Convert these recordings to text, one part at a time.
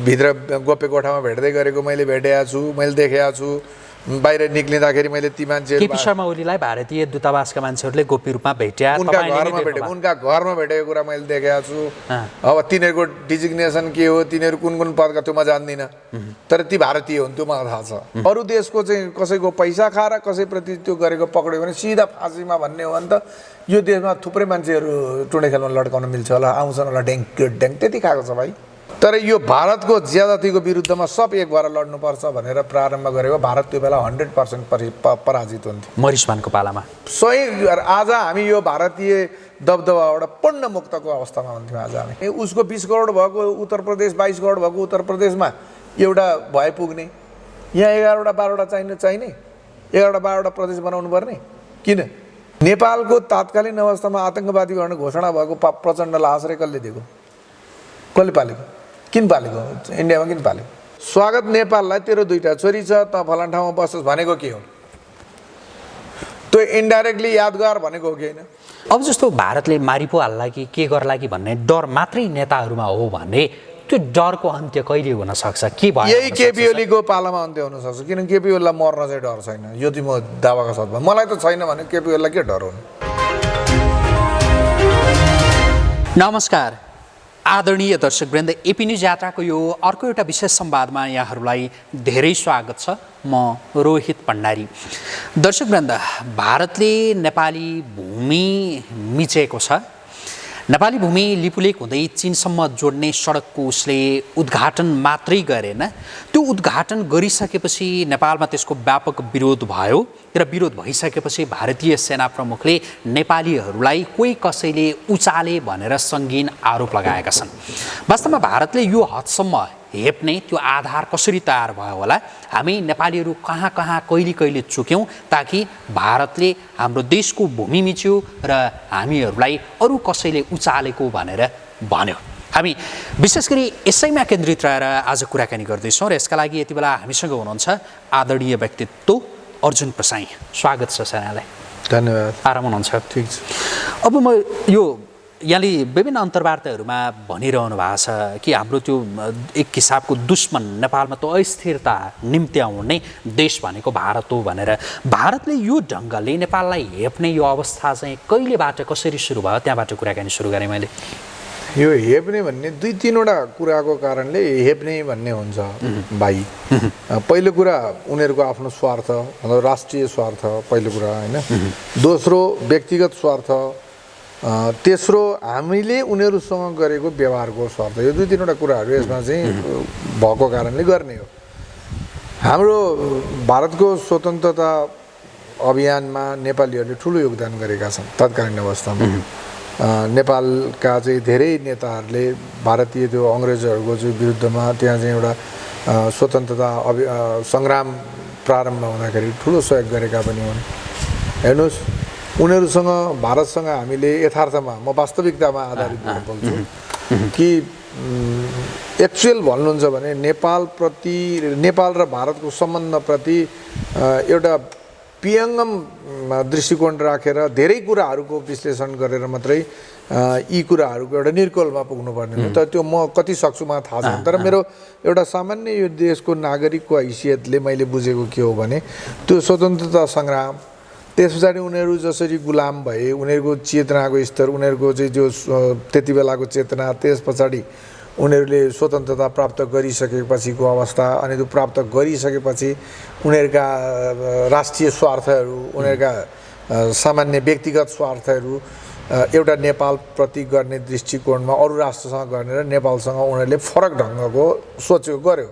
भित्र गोप्य कोठामा भेट्दै गरेको मैले भेटेको छु, मैले देखेको छु। बाहिर निक्लिँदाखेरि मैले ती मान्छेहरू केपी शर्मा ओलीलाई भारतीय दूतावासका मान्छेहरूले गोप्य रूपमा भेट्या, उनका घरमा भेटेको कुरा मैले देखेको छु। अब तिनीहरूको डिजिग्नेसन के हो, तिनीहरू कुन कुन पदका त्यो म जान्दिनँ, तर ती भारतीय हुन् त्यो मलाई थाहा छ। अरू देशको चाहिँ कसैको पैसा खाएर कसैप्रति त्यो गरेको पक्रियो भने सिधा फाँसीमा भन्ने हो भने त यो देशमा थुप्रै मान्छेहरू टुँडे खेलमा लड्काउन मिल्छ होला, आउँछन् होला ड्याङ ड्याङ, त्यति खाएको छ भाइ। तर यो भारतको ज्यादतीको विरुद्धमा सब एक भएर लड्नुपर्छ भनेर प्रारम्भ गरेको भारत त्यो बेला 100% पराजित हुन्थ्यो मरिसमानको पालामा। सही आज हामी यो भारतीय दबदबाबाट पूर्ण मुक्तको अवस्थामा हुन्थ्यौँ। आज हामी उसको 20 करोड भएको उत्तर प्रदेश, 22 करोड भएको उत्तर प्रदेशमा एउटा भए पुग्ने, यहाँ 11वटा 12वटा चाहिने 11वटा 12वटा प्रदेश बनाउनु पर्ने किन? नेपालको तात्कालीन अवस्थामा आतङ्कवादी भनेर घोषणा भएको प्रचण्डलाई आश्रय कसले दिएको? कसले पालेको? किन पालेको? इन्डियामा किन पालेको? स्वागत नेपाललाई तेरो 2टा छोरी छ, त फलान ठाउँमा बस्छस् भनेको के हो? त्यो इन्डाइरेक्टली यादगार भनेको हो कि होइन? अब जस्तो भारतले मारि पो हाल्ला कि के गर्ला कि भन्ने डर मात्रै नेताहरूमा हो भने त्यो डरको अन्त्य कहिले हुन सक्छ? के भयो? यही केपी ओलीको पालामा अन्त्य हुन सक्छ, किनकि केपी ओलीलाई मर्न चाहिँ डर छैन। यो चाहिँ म दावाका साथमा, मलाई त छैन भने केपी ओलीलाई के डर हुनु? नमस्कार आदरणीय दर्शकवृन्द, एपी न्युज यात्राको यो अर्को एउटा विशेष संवादमा यहाँहरूलाई धेरै स्वागत छ। म रोहित भण्डारी। दर्शकवृन्द, भारतले नेपाली भूमि मिचेको छ। नेपाली भूमि लिपुलेक हुँदै चीनसम्म जोड्ने सडकको उसले उद्घाटन मात्रै गरेन, त्यो उद्घाटन गरिसकेपछि नेपालमा त्यसको व्यापक विरोध भयो र विरोध भइसकेपछि भारतीय सेना प्रमुखले नेपालीहरूलाई कोही कसैले उचाले भनेर सङ्गीन आरोप लगाएका छन्। वास्तवमा भारतले यो हदसम्म हेप्ने त्यो आधार कसरी तयार भयो होला? हामी नेपालीहरू कहाँ कहाँ कहिले कहिले चुक्यौँ ताकि भारतले हाम्रो देशको भूमि मिच्यो र हामीहरूलाई अरू कसैले उचालेको भनेर भन्यो। हामी विशेष गरी यसैमा केन्द्रित रहेर आज कुराकानी गर्दैछौँ र यसका लागि यति बेला हामीसँग हुनुहुन्छ आदरणीय व्यक्तित्व अर्जुन प्रसाई। स्वागत छ सेनालाई। धन्यवाद। आराम हुनुहुन्छ? ठिक छ। अब म यो यहाँले विभिन्न अन्तर्वार्ताहरूमा भनिरहनु भएको छ कि हाम्रो त्यो एक हिसाबको दुश्मन नेपालमा त्यो अस्थिरता निम्त्याउने देश भनेको भारत हो भनेर, भारतले यो ढङ्गले नेपाललाई हेप्ने यो अवस्था चाहिँ कहिलेबाट कसरी सुरु भयो? त्यहाँबाट कुराकानी सुरु गरेँ मैले। यो हेप्ने भन्ने 2-3वटा कुराको कारणले हेप्ने भन्ने हुन्छ भाइ। पहिलो कुरा उनीहरूको आफ्नो स्वार्थ, राष्ट्रिय स्वार्थ पहिलो कुरा होइन। दोस्रो व्यक्तिगत स्वार्थ, तेस्रो हामीले उनीहरूसँग गरेको व्यवहारको स्वार्थ। यो 2-3वटा कुराहरू यसमा चाहिँ भएको कारणले गर्ने हो। हाम्रो भारतको स्वतन्त्रता अभियानमा नेपालीहरूले ठुलो योगदान गरेका छन्। तत्कालीन अवस्थामा नेपालका चाहिँ धेरै नेताहरूले भारतीय त्यो अङ्ग्रेजहरूको चाहिँ विरुद्धमा त्यहाँ चाहिँ एउटा स्वतन्त्रता सङ्ग्राम प्रारम्भ हुँदाखेरि ठुलो सहयोग गरेका पनि हुन्। हेर्नुहोस्, उनीहरूसँग भारतसँग हामीले यथार्थमा, म वास्तविकतामा आधारित बोल्छु कि एक्चुअल भन्नुहुन्छ भने नेपाल र भारतको सम्बन्धप्रति एउटा विहङ्गम दृष्टिकोण राखेर धेरै कुराहरूको विश्लेषण गरेर मात्रै यी कुराहरूको एउटा निर्कोलमा पुग्नुपर्ने हो। तर त्यो म कति सक्छु मलाई थाहा छैन, तर मेरो एउटा सामान्य यो देशको नागरिकको हैसियतले मैले बुझेको के हो भने त्यो स्वतन्त्रता सङ्ग्राम, त्यस पछाडि उनीहरू जसरी गुलाम भए, उनीहरूको चेतनाको स्तर, उनीहरूको चाहिँ जो त्यति बेलाको चेतना, त्यस पछाडि उनीहरूले स्वतन्त्रता प्राप्त गरिसकेपछिको अवस्था, अनि त्यो प्राप्त गरिसकेपछि उनीहरूका राष्ट्रिय स्वार्थहरू, उनीहरूका सामान्य व्यक्तिगत स्वार्थहरू एउटा नेपालप्रति गर्ने दृष्टिकोणमा अरू राष्ट्रसँग गर्ने र नेपालसँग उनीहरूले फरक ढङ्गको सोचेको गर्यो।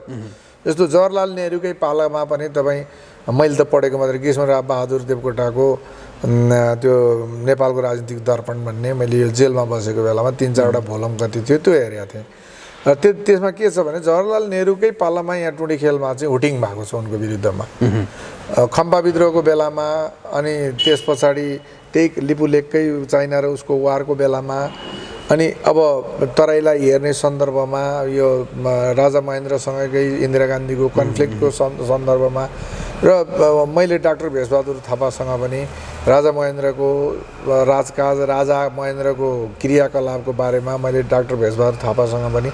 जस्तो जवाहरलाल नेहरूकै पालामा पनि तपाईँ, मैले त पढेको मात्रै, कृष्णराव बहादुर देवकोटाको त्यो नेपालको राजनीतिक दर्पण भन्ने, मैले यो जेलमा बसेको बेलामा 3-4वटा भोलम कति थियो त्यो हेरेको थिएँ। र त्यसमा के छ भने जवाहरलाल नेहरूकै पालामा यहाँ टुँडी खेलमा चाहिँ हुटिङ भएको छ उनको विरुद्धमा, खम्बा विद्रोहको बेलामा, अनि त्यस पछाडि त्यही लिपुलेककै चाइना र उसको वारको बेलामा, अनि अब तराईलाई हेर्ने सन्दर्भमा यो राजा महेन्द्रसँगकै इन्दिरा गान्धीको कन्फ्लिक्टको सन्दर्भमा, र मैले डाक्टर भेषबहादुर थापासँग पनि राजा महेन्द्रको राजकाज, राजा महेन्द्रको क्रियाकलापको बारेमा मैले डाक्टर भेषबहादुर थापासँग पनि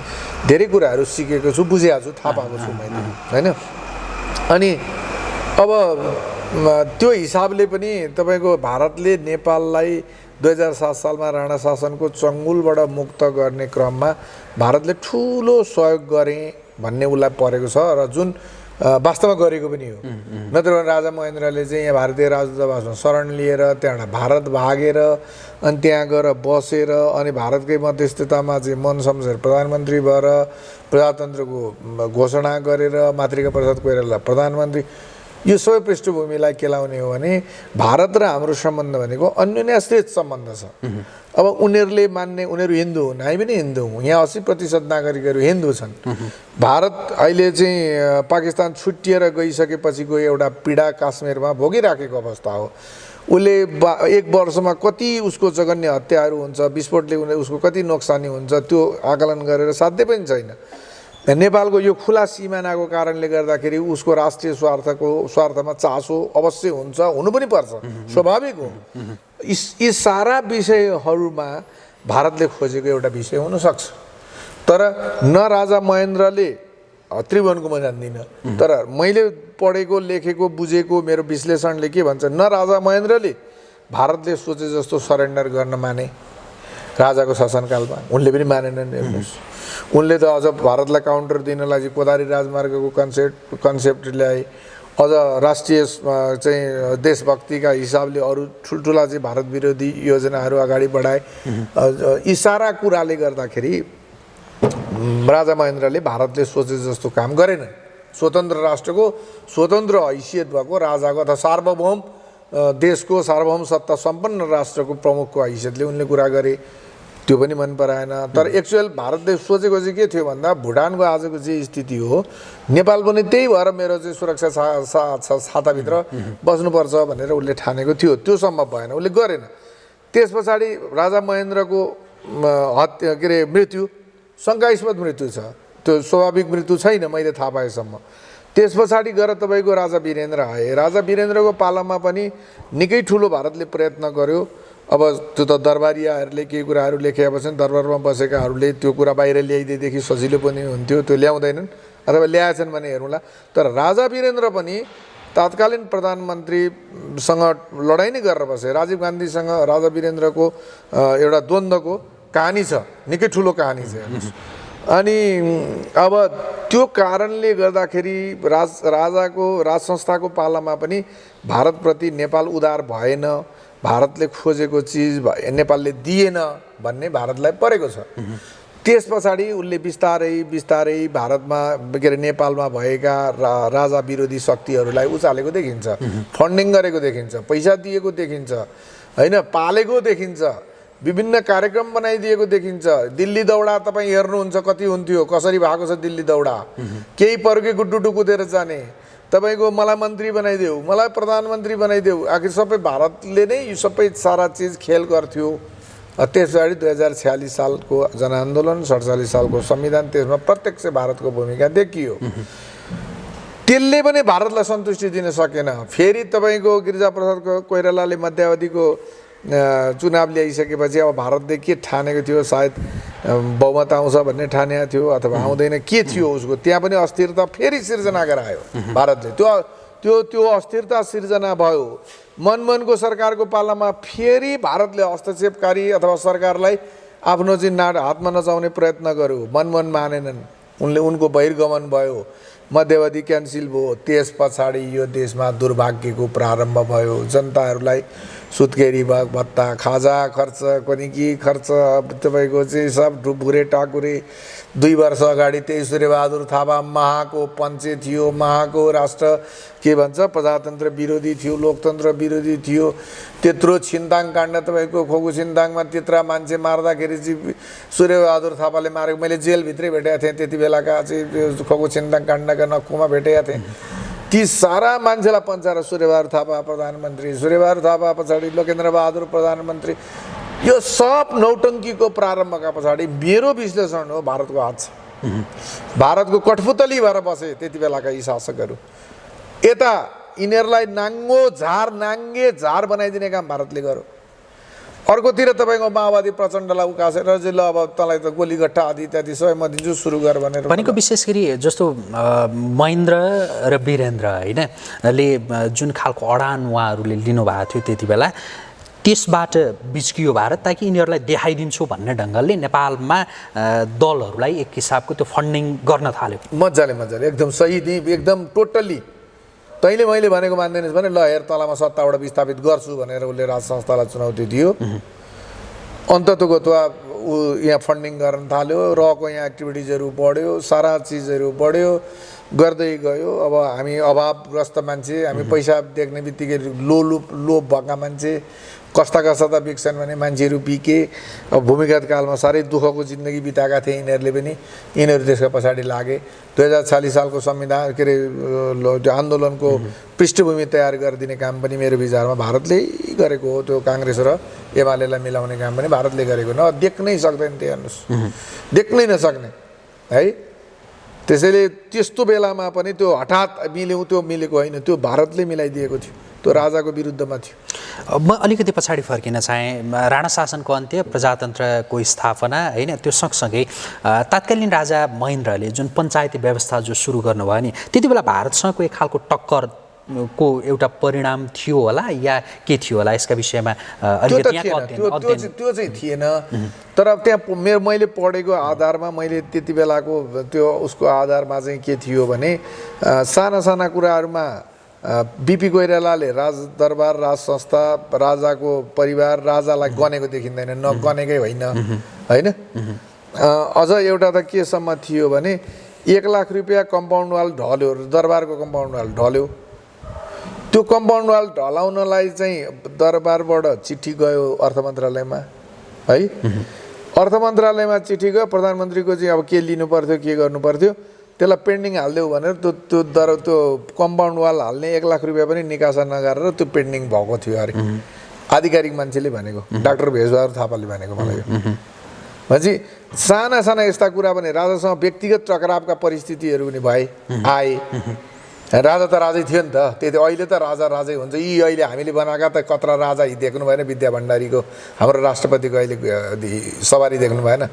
धेरै कुराहरू सिकेको छु, बुझेको छु, थाहा पाएको छु मैले, होइन। अनि अब त्यो हिसाबले पनि तपाईँको भारतले नेपाललाई 2007 सालमा राणा शासनको चङ्गुलबाट मुक्त गर्ने क्रममा भारतले ठुलो सहयोग गरे भन्ने उसलाई परेको छ र जुन वास्तवमा गरेको पनि हो। नत्र भने राजा महेन्द्रले चाहिँ यहाँ भारतीय राजदूतावासमा शरण लिएर त्यहाँबाट भारत भागेर अनि त्यहाँ गएर बसेर अनि भारतकै मध्यस्थतामा चाहिँ मन सम्झेर प्रधानमन्त्री भएर प्रजातन्त्रको घोषणा गरेर मातृका प्रसाद कोइरालालाई प्रधानमन्त्री, यो सबै पृष्ठभूमिलाई केलाउने हो भने भारत र हाम्रो सम्बन्ध भनेको अन्योन्याश्रित सम्बन्ध छ। अब उनीहरूले मान्ने, उनीहरू हिन्दू हुन्, हामी पनि हिन्दू हौँ, यहाँ 80% नागरिकहरू हिन्दू छन्। भारत अहिले चाहिँ पाकिस्तान छुट्टिएर गइसकेपछिको एउटा पीडा काश्मीरमा भोगिराखेको अवस्था हो। उसले 1 वर्षमा कति उसको जघन्य हत्याहरू हुन्छ, विस्फोटले उसको कति नोक्सानी हुन्छ त्यो आकलन गरेर साध्य पनि छैन। नेपालको यो खुला सिमानाको कारणले गर्दाखेरि उसको राष्ट्रिय स्वार्थमा चासो अवश्य हुन्छ, हुनु पनि पर्छ, स्वाभाविक हो। यी सारा विषयहरूमा भारतले खोजेको एउटा विषय हुनसक्छ। तर न राजा महेन्द्रले, त्रिभुवनको म जान्दिनँ, तर मैले पढेको लेखेको बुझेको मेरो विश्लेषणले के भन्छ, न राजा महेन्द्रले भारतले सोचे जस्तो सरेन्डर गर्न माने राजाको शासनकालमा, उनले पनि मानेनन्। हेर्नुहोस्, उनले त अझ भारतलाई काउन्टर दिनलाई चाहिँ कोदारी राजमार्गको कन्सेप्ट ल्याए, अझ राष्ट्रिय चाहिँ देशभक्तिका हिसाबले अरू ठुल्ठुला चाहिँ भारत विरोधी योजनाहरू अगाडि बढाए। यी सारा कुराले गर्दाखेरि राजा महेन्द्रले भारतले सोचे जस्तो काम गरेन। स्वतन्त्र राष्ट्रको स्वतन्त्र हैसियत भएको राजाको अथवा सार्वभौम देशको सार्वभौम सत्ता सम्पन्न राष्ट्रको प्रमुखको हैसियतले उनले कुरा गरे, त्यो पनि मन पराएन। तर एक्चुअल भारतले सोचेको चाहिँ के थियो भन्दा भुटानको आजको जे स्थिति हो, नेपाल पनि त्यही भएर मेरो चाहिँ सुरक्षा छाताभित्र बस्नुपर्छ भनेर उसले ठानेको थियो, त्यो सम्भव भएन, उसले गरेन। त्यस पछाडि राजा महेन्द्रको हत्या के अरे मृत्यु शङ्कास्पद मृत्यु छ, त्यो स्वाभाविक मृत्यु छैन मैले थाहा पाएसम्म। त्यस पछाडि गएर तपाईँको राजा वीरेन्द्र आए। राजा वीरेन्द्रको पालामा पनि निकै ठुलो भारतले प्रयत्न गर्यो। अब त्यो त दरबारियाहरूले केही कुराहरू लेखेपछि दरबारमा बसेकाहरूले त्यो कुरा बाहिर ल्याइदिएदेखि सजिलो पनि हुन्थ्यो, त्यो ल्याउँदैनन् अथवा ल्याएछन् भने हेरौँला। तर राजा वीरेन्द्र पनि तत्कालीन प्रधानमन्त्रीसँग लडाइँ नै गरेर बसे। राजीव गान्धीसँग राजा वीरेन्द्रको एउटा द्वन्द्वको कहानी छ, निकै ठुलो कहानी छ। अनि अब त्यो कारणले गर्दाखेरि राजाको राज संस्थाको पालामा पनि भारतप्रति नेपाल उदार भएन, भारतले खोजेको चिज नेपालले दिएन भन्ने भारतलाई परेको छ। त्यस पछाडि उसले बिस्तारै भारतमा के अरे नेपालमा भएका राजा विरोधी शक्तिहरूलाई उचालेको देखिन्छ, फन्डिङ गरेको देखिन्छ, पैसा दिएको देखिन्छ, होइन, पालेको देखिन्छ, विभिन्न कार्यक्रम बनाइदिएको देखिन्छ। दिल्ली दौडा तपाईँ हेर्नुहुन्छ कति हुन्थ्यो, कसरी भएको छ दिल्ली दौडा, केही पर्के गुड्डुडु कुदेर जाने, तपाईँको मलाई मन्त्री बनाइदेऊ, मलाई प्रधानमन्त्री बनाइदेऊ, आखिर सबै भारतले नै यो सबै सारा चिज खेल गर्थ्यो। त्यस पछाडि 2046 सालको जनआन्दोलन, 47 सालको संविधान, त्यसमा प्रत्यक्ष भारतको भूमिका देखियो। त्यसले पनि भारतलाई सन्तुष्टि दिन सकेन। फेरि तपाईँको गिरिजाप्रसाद कोइरालाले मध्यावधिको चुनाव ल्याइसकेपछि अब भारतले के ठानेको थियो, सायद बहुमत आउँछ भन्ने ठानेको थियो अथवा आउँदैन, के थियो उसको, त्यहाँ पनि अस्थिरता फेरि सिर्जना गरायो भारतले। त्यो अस्थिरता सिर्जना भयो। मनमोहनको सरकारको पालामा फेरि भारतले हस्तक्षेपकारी अथवा सरकारलाई आफ्नो चाहिँ हातमा नचाउने प्रयत्न गर्यो। मनमोहन मानेनन्, उनको बहिर्गमन भयो, मध्यावधि क्यान्सिल भयो। त्यस पछाडि यो देशमा दुर्भाग्यको प्रारम्भ भयो। जनताहरूलाई सुत्केरी भत्ता, खाजा खर्च, पनि के खर्च, तपाईँको चाहिँ सब भुरे टाकुरे। 2 वर्ष अगाडि 23 सूर्यबहादुर थापा महाको पञ्चे थियो, महाको राष्ट्र के भन्छ प्रजातन्त्र विरोधी थियो, लोकतन्त्र विरोधी थियो। त्यत्रो छिन्ताङ काण्ड, तपाईँको खोकु छिन्ताङमा त्यत्रा मान्छे मार्दाखेरि चाहिँ सूर्यबहादुर थापाले मारेको मैले जेलभित्रै भेटेको थिएँ। त्यति बेलाका चाहिँ खोकु छिन्ताङ काण्डका नक्कुमा भेटेका थिएँ। ती सारा मान्छेलाई पञ्चाएर सूर्यबहादुर थापा प्रधानमन्त्री, सूर्यबहादुर थापा पछाडि लोकेन्द्र बहादुर प्रधानमन्त्री। यो सब नौटङ्कीको प्रारम्भका पछाडि मेरो विश्लेषण हो भारतको हात छ। भारतको कठपुतली भएर बसे त्यति बेलाका यी शासकहरू। यता यिनीहरूलाई नाङ्गे झार बनाइदिने काम भारतले गर्यो। अर्कोतिर तपाईँको माओवादी प्रचण्डलाई उकासेर चाहिँ ल अब तँलाई त गोलीगट्टा आदि इत्यादि सबै म दिन्छु सुरु गर भनेर भनेको विशेष गरी जस्तो महेन्द्र र वीरेन्द्र होइन ले जुन खालको अडान उहाँहरूले लिनुभएको थियो त्यति बेला त्यसबाट बिच्कियो भारत ताकि यिनीहरूलाई देखाइदिन्छु भन्ने ढङ्गले नेपालमा दलहरूलाई एक हिसाबको त्यो फन्डिङ गर्न थाल्यो। मजाले एकदम सही नि एकदम टोटल्ली। तैँले मैले भनेको मान्दैनस् भने ल हेर तँलाई म सत्ताबाट विस्थापित गर्छु भनेर उसले राज संस्थालाई चुनौती दियो। अन्ततोगत्वा ऊ यहाँ फन्डिङ गर्न थाल्यो, रको यहाँ एक्टिभिटिजहरू बढ्यो, सारा चिजहरू बढ्यो, गर्दै गयो। अब हामी अभावग्रस्त मान्छे, हामी पैसा देख्ने बित्तिकै लोभ भएका मान्छे, कस्ता त बिक्छन् भने मान्छेहरू बिके। अब भूमिगत कालमा साह्रै दुःखको जिन्दगी बिताएका थिए यिनीहरूले पनि, यिनीहरू त्यसका पछाडि लागे। 2046 सालको संविधान के अरे आन्दोलनको पृष्ठभूमि तयार गरिदिने काम पनि मेरो विचारमा भारतले गरेको हो। त्यो काङ्ग्रेस र एमालेलाई मिलाउने काम पनि भारतले गरेको न देख्नै सक्दैन त्यो हेर्नुहोस्, देख्नै नसक्ने है। त्यसैले त्यस्तो बेलामा पनि त्यो हठात मिलेको होइन, त्यो भारतले मिलाइदिएको थियो, त्यो राजाको विरुद्धमा थियो। म अलिकति पछाडि फर्किन चाहेँ। राणा शासनको अन्त्य, प्रजातन्त्रको स्थापना होइन, त्यो सँगसँगै तत्कालीन राजा महेन्द्रले जुन पञ्चायती व्यवस्था जो सुरु गर्नुभयो नि त्यति बेला भारतसँगको एक खालको टक्करको एउटा परिणाम थियो होला या के थियो होला यसका विषयमा त्यो चाहिँ थिएन। तर त्यहाँ मैले पढेको आधारमा मैले त्यति बेलाको त्यो उसको आधारमा चाहिँ के थियो भने साना साना कुराहरूमा बिपी कोइरालाले राजदरबार, राज संस्था, राजाको परिवार, राजालाई गनेको देखिँदैन, नगनेकै होइन होइन। अझ एउटा त केसम्म थियो भने 1 लाख रुपियाँ कम्पाउन्ड वाल ढल्यो, दरबारको कम्पाउन्ड वाल ढल्यो। त्यो कम्पाउन्ड वाल ढलाउनलाई चाहिँ दरबारबाट चिठी गयो अर्थ मन्त्रालयमा है। अर्थ मन्त्रालयमा चिठी गयो, प्रधानमन्त्रीको चाहिँ अब के लिनु पर्थ्यो के गर्नु पर्थ्यो त्यसलाई पेन्डिङ हालिदेऊ भनेर त्यो कम्पाउन्ड वाल हाल्ने 1 लाख रुपियाँ पनि निकासा नगरेर त्यो पेन्डिङ भएको थियो अरे। आधिकारिक मान्छेले भनेको, डाक्टर भेषबहादुर थापाले भनेको मलाई। भनेपछि साना साना यस्ता कुरा पनि राजासँग व्यक्तिगत टकरावका परिस्थितिहरू पनि आए। राजा त राजै थियो नि त, त्यति अहिले त राजै हुन्छ। यी अहिले हामीले बनाएका त कत्रा राजा यी देख्नु भएन, विद्या भण्डारीको हाम्रो राष्ट्रपतिको अहिले सवारी देख्नु भएन।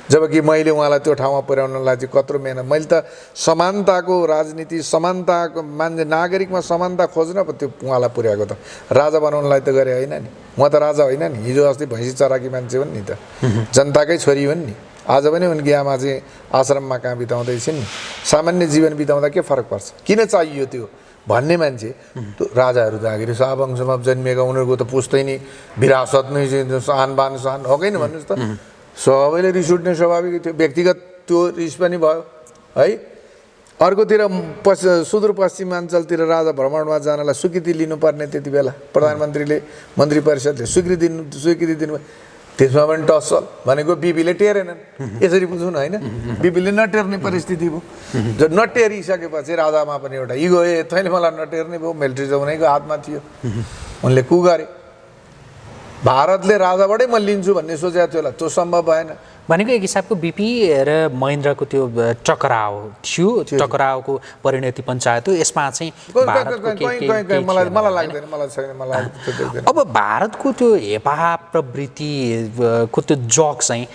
जबकि मैले उहाँलाई त्यो ठाउँमा पुर्याउनलाई चाहिँ कत्रो मेहनत, मैले त समानताको राजनीति, समानताको मान्छे नागरिकमा समानता खोज्न पो त्यो उहाँलाई पुर्याएको त, राजा बनाउनलाई त गरे होइन नि। म त राजा होइन नि, हिजो अस्ति भैँसी चराकी मान्छे हुन् नि त, जनताकै छोरी हुन् नि। आज पनि उनकी आमा चाहिँ आश्रममा कहाँ बिताउँदैछन् नि। सामान्य जीवन बिताउँदा के फरक पर्छ, किन चाहियो त्यो भन्ने मान्छे त्यो राजाहरू जागिर शाहवंशमा जन्मिएका उनीहरूको त पुस्तै नि विरासत नै सान बान सान हो कि न भन्नुहोस् त। सबैले रिस उठ्ने स्वाभाविक थियो, व्यक्तिगत त्यो रिस पनि भयो है। अर्कोतिर सुदूरपश्चिमाञ्चलतिर राजा भ्रमणमा जानलाई स्वीकृति लिनुपर्ने त्यति बेला प्रधानमन्त्रीले मन्त्री परिषदले स्वीकृति दिनु, त्यसमा पनि टसल भनेको बिपीले टेरेनन्। यसरी बुझौँ न होइन, बिपीले नटेर्ने परिस्थिति भयो। जो नटेरिसकेपछि राजामा पनि एउटा इगो, तैँले मलाई नटेर्ने भयो, मिलिट्री त उनीको हातमा थियो, उनले कु गरे। भारतले राजाबाटै म लिन्छु भन्ने सोचेको थियो होला, त्यो सम्भव भएन। भनेको एक हिसाबको बिपी र महेन्द्रको त्यो टकराव थियो, टकरावको परिणति पञ्चायत हो। यसमा चाहिँ अब भारतको त्यो हेपा प्रवृत्तिको त्यो जग चाहिँ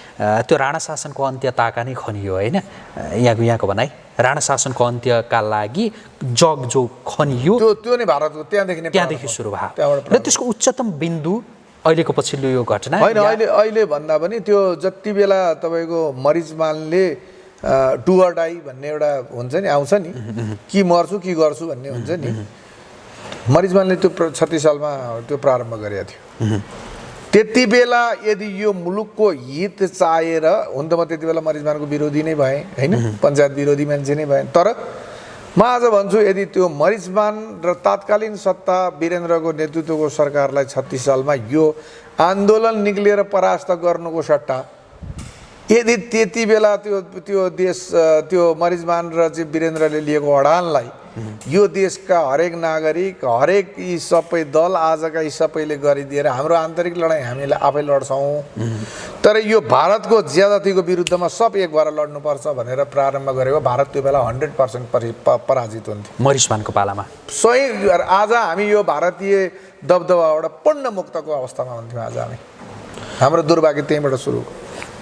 त्यो राणा शासनको अन्त्यताका नै खनियो होइन। यहाँको भनाइ राणा शासनको अन्त्यका लागि जग जो खनियो त्यो नै भारतको त्यहाँदेखि सुरु भयो र त्यसको उच्चतम बिन्दु अहिलेको पछिल्लो यो घटना होइन। अहिले भन्दा पनि त्यो जति बेला तपाईँको मरिचमानले डु अर डाई भन्ने एउटा हुन्छ नि, आउँछ नि, कि मर्छु कि गर्छु भन्ने हुन्छ नि। मरिचमानले त्यो 36 सालमा त्यो प्रारम्भ गरेको थियो। त्यति बेला यदि यो मुलुकको हित चाहेर, हुन त म त्यति बेला मरिचमानको विरोधी नै भएँ होइन, पञ्चायत विरोधी मान्छे नै भएँ। तर म आज भन्छु यदि त्यो मरिचमान र तात्कालीन सत्ता वीरेन्द्रको नेतृत्वको सरकारलाई 36 सालमा यो आन्दोलन निक्लिएर परास्त गर्नुको सट्टा यदि त्यति बेला त्यो देश त्यो मरिजमान र चाहिँ वीरेन्द्रले लिएको अडानलाई यो देशका हरेक नागरिक हरेक यी सबै दल आजका यी सबैले गरिदिएर हाम्रो आन्तरिक लडाइँ हामीले आफै लड्छौँ, तर यो भारतको ज्यादतीको विरुद्धमा सब एक भएर लड्नुपर्छ भनेर प्रारम्भ गरेको भारत त्यो बेला 100% पराजित हुन्थ्यो मरिसमानको पालामा। सही। आज हामी यो भारतीय दबदबाबाट पूर्ण मुक्तको अवस्थामा हुन्थ्यौँ। आज हाम्रो दुर्भाग्य त्यहीँबाट सुरु।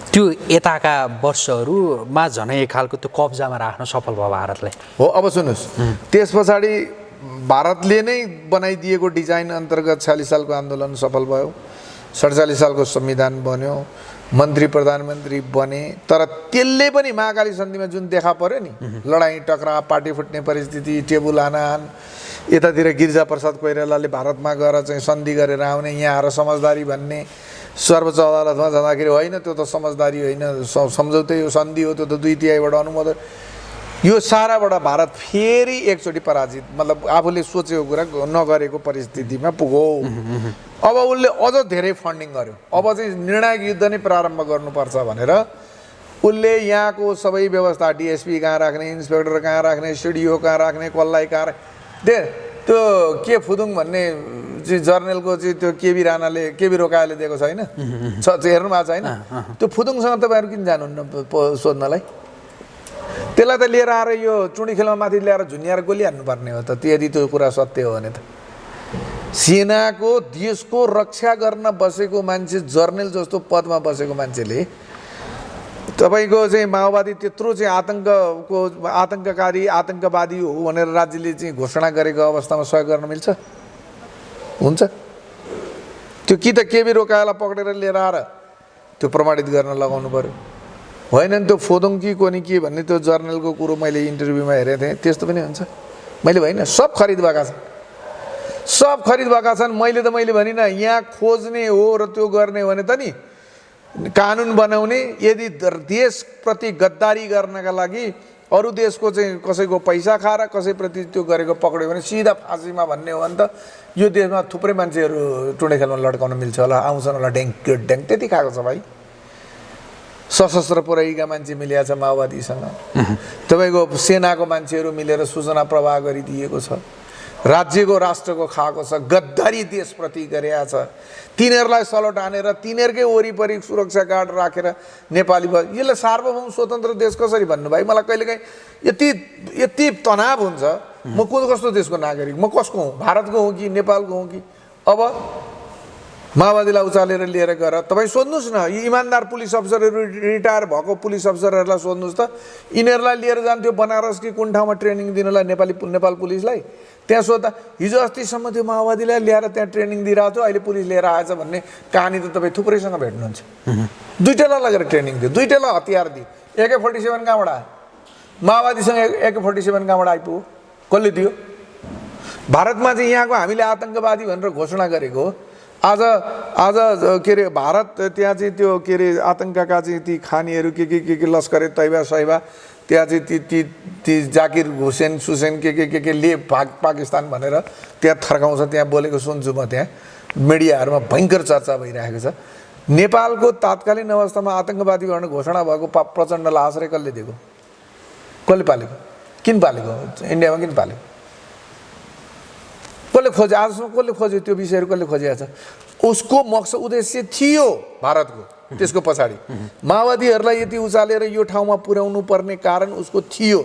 त्यो यताका वर्षहरूमा झनै एक खालको त्यो कब्जामा राख्न सफल भयो भारतले। हो। अब सुन्नुहोस्, त्यस पछाडि भारतले नै बनाइदिएको डिजाइन अन्तर्गत 46 सालको आन्दोलन सफल भयो, 47 सालको संविधान बन्यो, मन्त्री प्रधानमन्त्री बने, तर त्यसले पनि महाकाली सन्धिमा जुन देखा पर्यो नि, लडाइँ टक्राव, पार्टी फुट्ने परिस्थिति, टेबुल हानाहान, यतातिर गिरिजाप्रसाद कोइरालाले भारतमा गएर चाहिँ सन्धि गरेर आउने, यहाँ आएर समझदारी भन्ने, सर्वोच्च अदालतमा जाँदाखेरि होइन त्यो त समझदारी होइन, सम्झौतै हो, सन्धि हो, त्यो त 2/3 अनुमोदन, यो साराबाट भारत फेरि एकचोटि पराजित, मतलब आफूले सोचेको कुरा नगरेको परिस्थितिमा पुग्यो। अब उसले अझ धेरै फन्डिङ गर्यो। अब चाहिँ निर्णायक युद्ध नै प्रारम्भ गर्नुपर्छ भनेर उसले यहाँको सबै व्यवस्था, डिएसपी कहाँ राख्ने, इन्सपेक्टर कहाँ राख्ने, सिडिओ कहाँ राख्ने, कसलाई कहाँ त्यो के फुदुङ भन्ने चाहिँ जर्नलको चाहिँ त्यो केबी राणाले, केबी रोकाले दिएको छ होइन, हेर्नु भएको छ होइन, त्यो फुदुङसँग तपाईँहरू किन जानुहुन्न सोध्नलाई? त्यसलाई त लिएर आएर यो चुडी खेलमा माथि ल्याएर झुन्याएर गोली हान्नुपर्ने हो त, यदि त्यो कुरा सत्य हो भने त। सेनाको देशको रक्षा गर्न बसेको मान्छे, जर्नल जस्तो पदमा बसेको मान्छेले तपाईँको चाहिँ माओवादी त्यत्रो चाहिँ आतङ्ककारी आतङ्कवादी हो भनेर राज्यले चाहिँ घोषणा गरेको अवस्थामा सहयोग गर्न मिल्छ? हुन्छ? त्यो कि त केबी रोकालाई पक्रेर लिएर आएर त्यो प्रमाणित गर्न लगाउनु पर्यो, होइन नि त्यो फोदोङ कि कोनी के भन्ने त्यो जर्नलको कुरो मैले इन्टरभ्यूमा हेरेको थिएँ, त्यस्तो पनि हुन्छ? मैले होइन, सब खरिद भएका छन्, सब खरिद भएका छन्। मैले भनिनँ यहाँ खोज्ने हो र त्यो गर्ने भने त नि कानुन बनाउने, यदि देशप्रति गद्दारी गर्नका लागि अरू देशको चाहिँ कसैको पैसा खाएर कसैप्रति त्यो गरेको पक्रियो भने सिधा फाँसीमा भन्ने हो भने त यो देशमा थुप्रै मान्छेहरू टुँडे खेलमा लड्काउन मिल्छ होला, आउँछन् होला ड्याङ त्यति खाएको छ भाइ। सशस्त्र पुर्याइका मान्छे मिलेको छ माओवादीसँग, तपाईँको सेनाको मान्छेहरू मिलेर सूचना प्रवाह गरिदिएको छ, राज्यको राष्ट्रको खाएको छ, गद्दारी देशप्रति गरेका छ, तिनीहरूलाई सलट हानेर तिनीहरूकै वरिपरि सुरक्षा गार्ड राखेर नेपाली यसलाई सार्वभौम स्वतन्त्र देश कसरी भन्नु भाइ? मलाई कहिलेकाहीँ यति तनाव हुन्छ, म कस्तो देशको नागरिक, म कसको हुँ, भारतको हुँ कि नेपालको हुँ कि? अब माओवादीलाई उचालेर लिएर गएर तपाईँ सोध्नुहोस् न, यी इमान्दार पुलिस अफसरहरू, रिटायर भएको पुलिस अफसरहरूलाई सोध्नुहोस् त, यिनीहरूलाई लिएर जान्थ्यो बनारस कि कुन ठाउँमा ट्रेनिङ दिनलाई नेपाल पुलिसलाई? त्यहाँ सोद्धा हिजो अस्तिसम्म त्यो माओवादीलाई ल्याएर त्यहाँ ट्रेनिङ दिइरहेको थियो, अहिले पुलिस लिएर आएछ भन्ने कहानी त तपाईँ थुप्रैसँग भेट्नुहुन्छ। दुईटैलाई लगेर ट्रेनिङ दियो, दुईटैलाई हतियार दियो, AK-47 कहाँबाट आयो? माओवादीसँग AK-47 कहाँबाट आइपुग्यो? कसले दियो? भारतमा चाहिँ यहाँको हामीले आतङ्कवादी भनेर घोषणा गरेको हो। आज के अरे भारत त्यहाँ चाहिँ त्यो के अरे आतङ्कका चाहिँ ती खानीहरू के लस्करे तैयबा सैबा त्यहाँ चाहिँ ती जाकिर हुसेन सुसेन के ले पाकिस्तान भनेर त्यहाँ थर्काउँछ, त्यहाँ बोलेको सुन्छु म, त्यहाँ मिडियाहरूमा भयङ्कर चर्चा भइरहेको छ। नेपालको तात्कालीन अवस्थामा आतङ्कवादी भनेर घोषणा भएको प्रचण्डलाई आश्रय कसले दिएको? कसले पालेको? किन पालेको? इन्डियामा किन पालेको? कसले खोज्यो? आजसम्म कसले खोज्यो? त्यो विषयहरू कसले खोजिएको छ? उसको मकसद उद्देश्य थियो भारतको, त्यसको पछाडि माओवादीहरूलाई यति उचालेर यो ठाउँमा पुर्याउनु पर्ने कारण उसको थियो।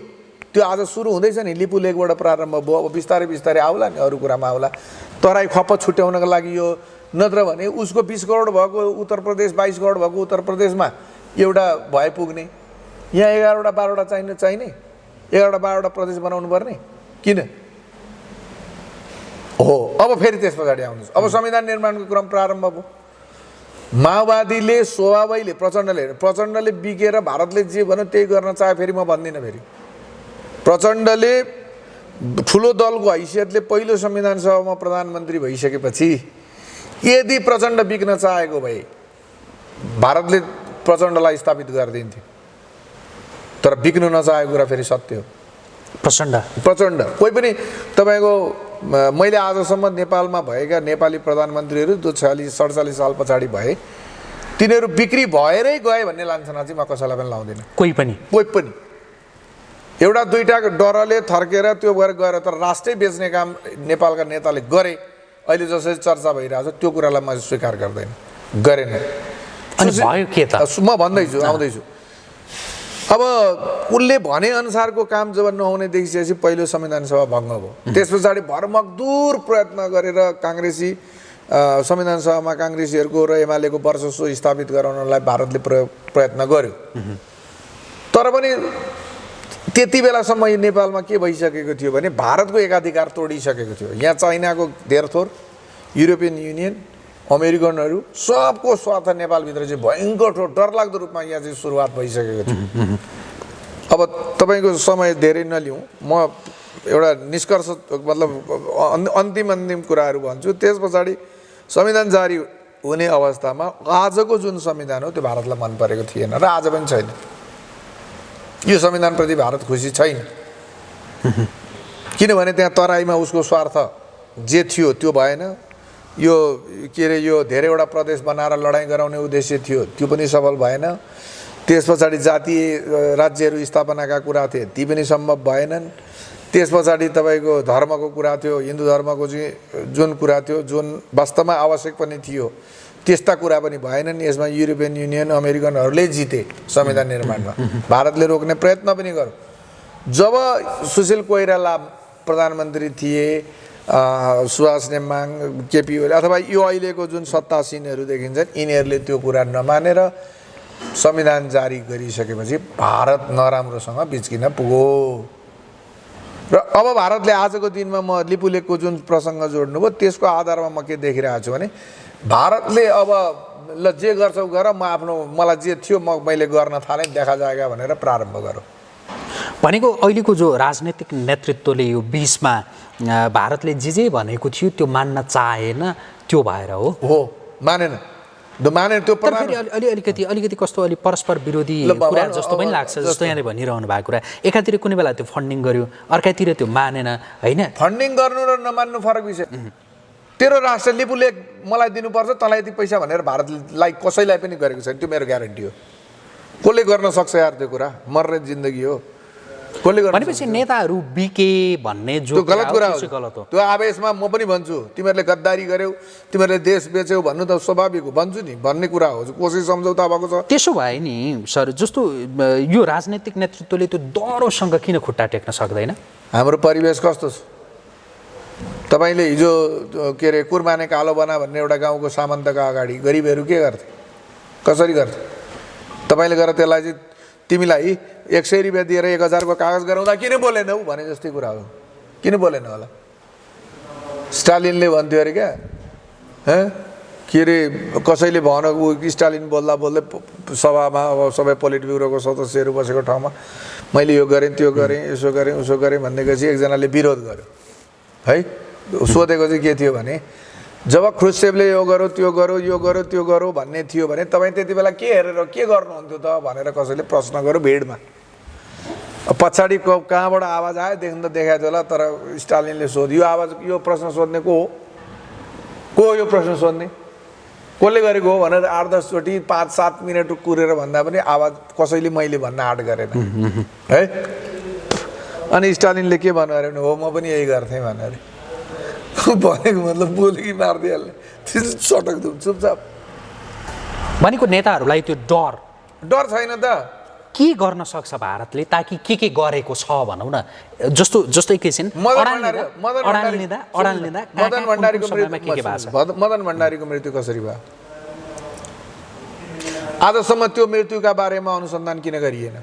त्यो आज सुरु हुँदैछ नि, लिपु लेकबाट प्रारम्भ भयो, अब बिस्तारै बिस्तारै आउला नि, अरू कुरामा आउला। तराई खप्प छुट्याउनको लागि यो, नत्र भने उसको 20 करोड भएको उत्तर प्रदेश, 22 करोड भएको उत्तर प्रदेशमा एउटा भए पुग्ने, यहाँ 11वटा 12वटा चाहिने 11वटा 12वटा प्रदेश बनाउनु पर्ने किन हो? अब फेरि त्यस पछाडि आउनुहोस्, अब संविधान निर्माणको क्रम प्रारम्भ भयो। माओवादीले स्वभावैले प्रचण्डले बिकेर भारतले जे भन्यो त्यही गर्न चाहे, फेरि म भन्दिनँ, फेरि प्रचण्डले ठुलो दलको हैसियतले पहिलो संविधान सभामा प्रधानमन्त्री भइसकेपछि यदि प्रचण्ड बिक्न चाहेको भए भारतले प्रचण्डलाई स्थापित गरिदिन्थ्यो, तर बिक्नु नचाहेको कुरा फेरि सत्य हो। प्रचण्ड कोही पनि तपाईँको मैले आजसम्म नेपालमा भएका नेपाली प्रधानमन्त्रीहरू जो 47 साल पछाडि भए तिनीहरू बिक्री भएरै गए भन्ने लान्छना चाहिँ म कसैलाई पनि लाउँदिनँ, कोही पनि। एउटा दुईटा डरले थर्केर त्यो गएर तर राष्ट्रै बेच्ने काम नेपालका नेताले गरे, अहिले जसरी चर्चा भइरहेको छ त्यो कुरालाई म स्वीकार गर्दैन, गरेन। अनि भयो के त? म भन्दैछु, आउँदैछु। अब उसले भनेअनुसारको काम जब नहुने देखिसकेपछि पहिलो संविधान सभा भङ्ग भयो। त्यस पछाडि भरमग्दुर प्रयत्न गरेर काङ्ग्रेसी संविधान सभामा काङ्ग्रेसीहरूको र एमालेको वर्चस्व स्थापित गराउनलाई भारतले प्रयत्न गर्यो। तर पनि त्यति बेलासम्म नेपालमा के भइसकेको थियो भने भारतको एकाधिकार तोडिसकेको थियो। यहाँ चाइनाको धेरथोर, युरोपियन युनियन, अमेरिकनहरू सबको स्वार्थ नेपालभित्र चाहिँ भयङ्कर डरलाग्दो रूपमा यहाँ चाहिँ सुरुवात भइसकेको थियो। अब तपाईँको समय धेरै नलिउँ, म एउटा निष्कर्ष मतलब अन्तिम कुराहरू भन्छु। त्यस पछाडि संविधान जारी हुने अवस्थामा आजको जुन संविधान हो त्यो भारतलाई मन परेको थिएन र आज पनि छैन। यो संविधानप्रति भारत खुसी छैन, किनभने त्यहाँ तराईमा उसको स्वार्थ जे थियो त्यो भएन। यो के अरे यो धेरैवटा प्रदेश बनाएर लडाइँ गराउने उद्देश्य थियो, त्यो पनि सफल भएन। त्यस पछाडि जातीय राज्यहरू स्थापनाका कुरा थिए, ती पनि सम्भव भएनन्। त्यस पछाडि तपाईँको धर्मको कुरा थियो, हिन्दू धर्मको चाहिँ जुन कुरा थियो, जुन वास्तवमा आवश्यक पनि थियो, त्यस्ता कुरा पनि भएनन्। यसमा युरोपियन युनियन, अमेरिकनहरूले जिते संविधान निर्माणमा, भारतले रोक्ने प्रयत्न पनि गर्यो। जब सुशील कोइराला प्रधानमन्त्री थिए, सुभाष नेमाङ, केपी ओली अथवा यो अहिलेको जुन सत्तासीनहरू देखिन्छन्, यिनीहरूले त्यो कुरा नमानेर संविधान जारी गरिसकेपछि भारत नराम्रोसँग बिच्किन पुग्यो। र अब भारतले आजको दिनमा म लिपुलेखको जुन प्रसङ्ग जोड्नुभयो त्यसको आधारमा म के देखिरहेको छु भने भारतले अब ल जे गर्छौ गर, मलाई जे थियो मैले गर्न थालेँ, देखा जाएगा भनेर प्रारम्भ गरौँ। भनेको अहिलेको जो राजनीतिक नेतृत्वले यो बिचमा भारतले जे भनेको थियो त्यो मान्न चाहेन, त्यो भएर हो मानेन त्यो अलिकति कस्तो अलि परस्पर विरोधी कुरा जस्तो पनि लाग्छ। जस्तो यहाँले भनिरहनु भएको कुरा, एकातिर कुनै बेला त्यो फन्डिङ गर्यो, अर्कातिर त्यो मानेन, होइन? फन्डिङ गर्नु र नमान्नु फरक विषय। तेरो राष्ट्र लिपुलेख मलाई दिनुपर्छ, तँलाई यति पैसा भनेर भारतलाई कसैलाई पनि गरेको छैन, त्यो मेरो ग्यारेन्टी हो। कसले गर्न सक्छ यार त्यो कुरा? मर्ने जिन्दगी हो, कसले गर्न? भनेपछि नेताहरू बिके भन्ने जो गलत कुरा हो, गलत हो। त्यो आवेशमा म पनि भन्छु, तिमीहरूले गद्दारी गर्यौ, तिमीहरूले देश बेच्यौ भन्नु त स्वाभाविक हो, भन्छु नि, भन्ने कुरा हो। कोसी सम्झौता भएको छ। त्यसो भए नि सर, जस्तो यो राजनीतिक नेतृत्वले त्यो डह्रोसँग किन खुट्टा टेक्न सक्दैन? हाम्रो परिवेश कस्तो छ? तपाईँले हिजो के अरे कुरमाने कालो बना भन्ने एउटा गाउँको सामन्तका अगाडि गरिबहरू के गर्थे, कसरी गर्थे? तपाईँले गएर त्यसलाई चाहिँ तिमीलाई 100 रुपियाँ दिएर 1000 को कागज गराउँदा किन बोलेनौ भने जस्तै कुरा हो। किन बोलेन होला? स्टालिनले भन्थ्यो अरे क्या, के अरे कसैले भनेको स्टालिन बोल्दा बोल्दै सभामा अब सबै पोलिट ब्युरोको सदस्यहरू बसेको ठाउँमा मैले यो गरेँ, त्यो गरेँ, यसो गरेँ, उसो गरेँ भन्नेपछि एकजनाले विरोध गर्यो है। सोधेको चाहिँ के थियो भने जब ख्रुश्चेभले यो गरौँ, त्यो गरौँ, यो गरौँ, त्यो गरौँ भन्ने थियो भने तपाईँ त्यति बेला के हेरेर के गर्नुहुन्थ्यो त भनेर कसैले प्रश्न गर्यो भिडमा। पछाडि कहाँबाट आवाज आयो देख्न त देखाएको थियो होला, तर स्टालिनले सोध्यो, यो आवाज, यो प्रश्न सोध्ने को हो यो प्रश्न सोध्ने, कसले गरेको हो भनेर 8-10 चोटि 5-7 मिनट कुरेर भन्दा पनि आवाज कसैले मैले भन्न आँट गरेन है। अनि स्टालिनले के भन्नु अरे, हो म पनि यही गर्थेँ भनेर भनेको मतलब बोली कि मारिदिइहाल्ने, सटक दिउँ चुपचाप। भनेको नेताहरूलाई त्यो डर छैन त। के गर्न सक्छ भारतले ताकि के गरेको छ भनौँ न? जस्तो एकैछिन मदन भण्डारीको मृत्यु कसरी भयो? आजसम्म त्यो मृत्युका बारेमा अनुसन्धान किन गरिएन?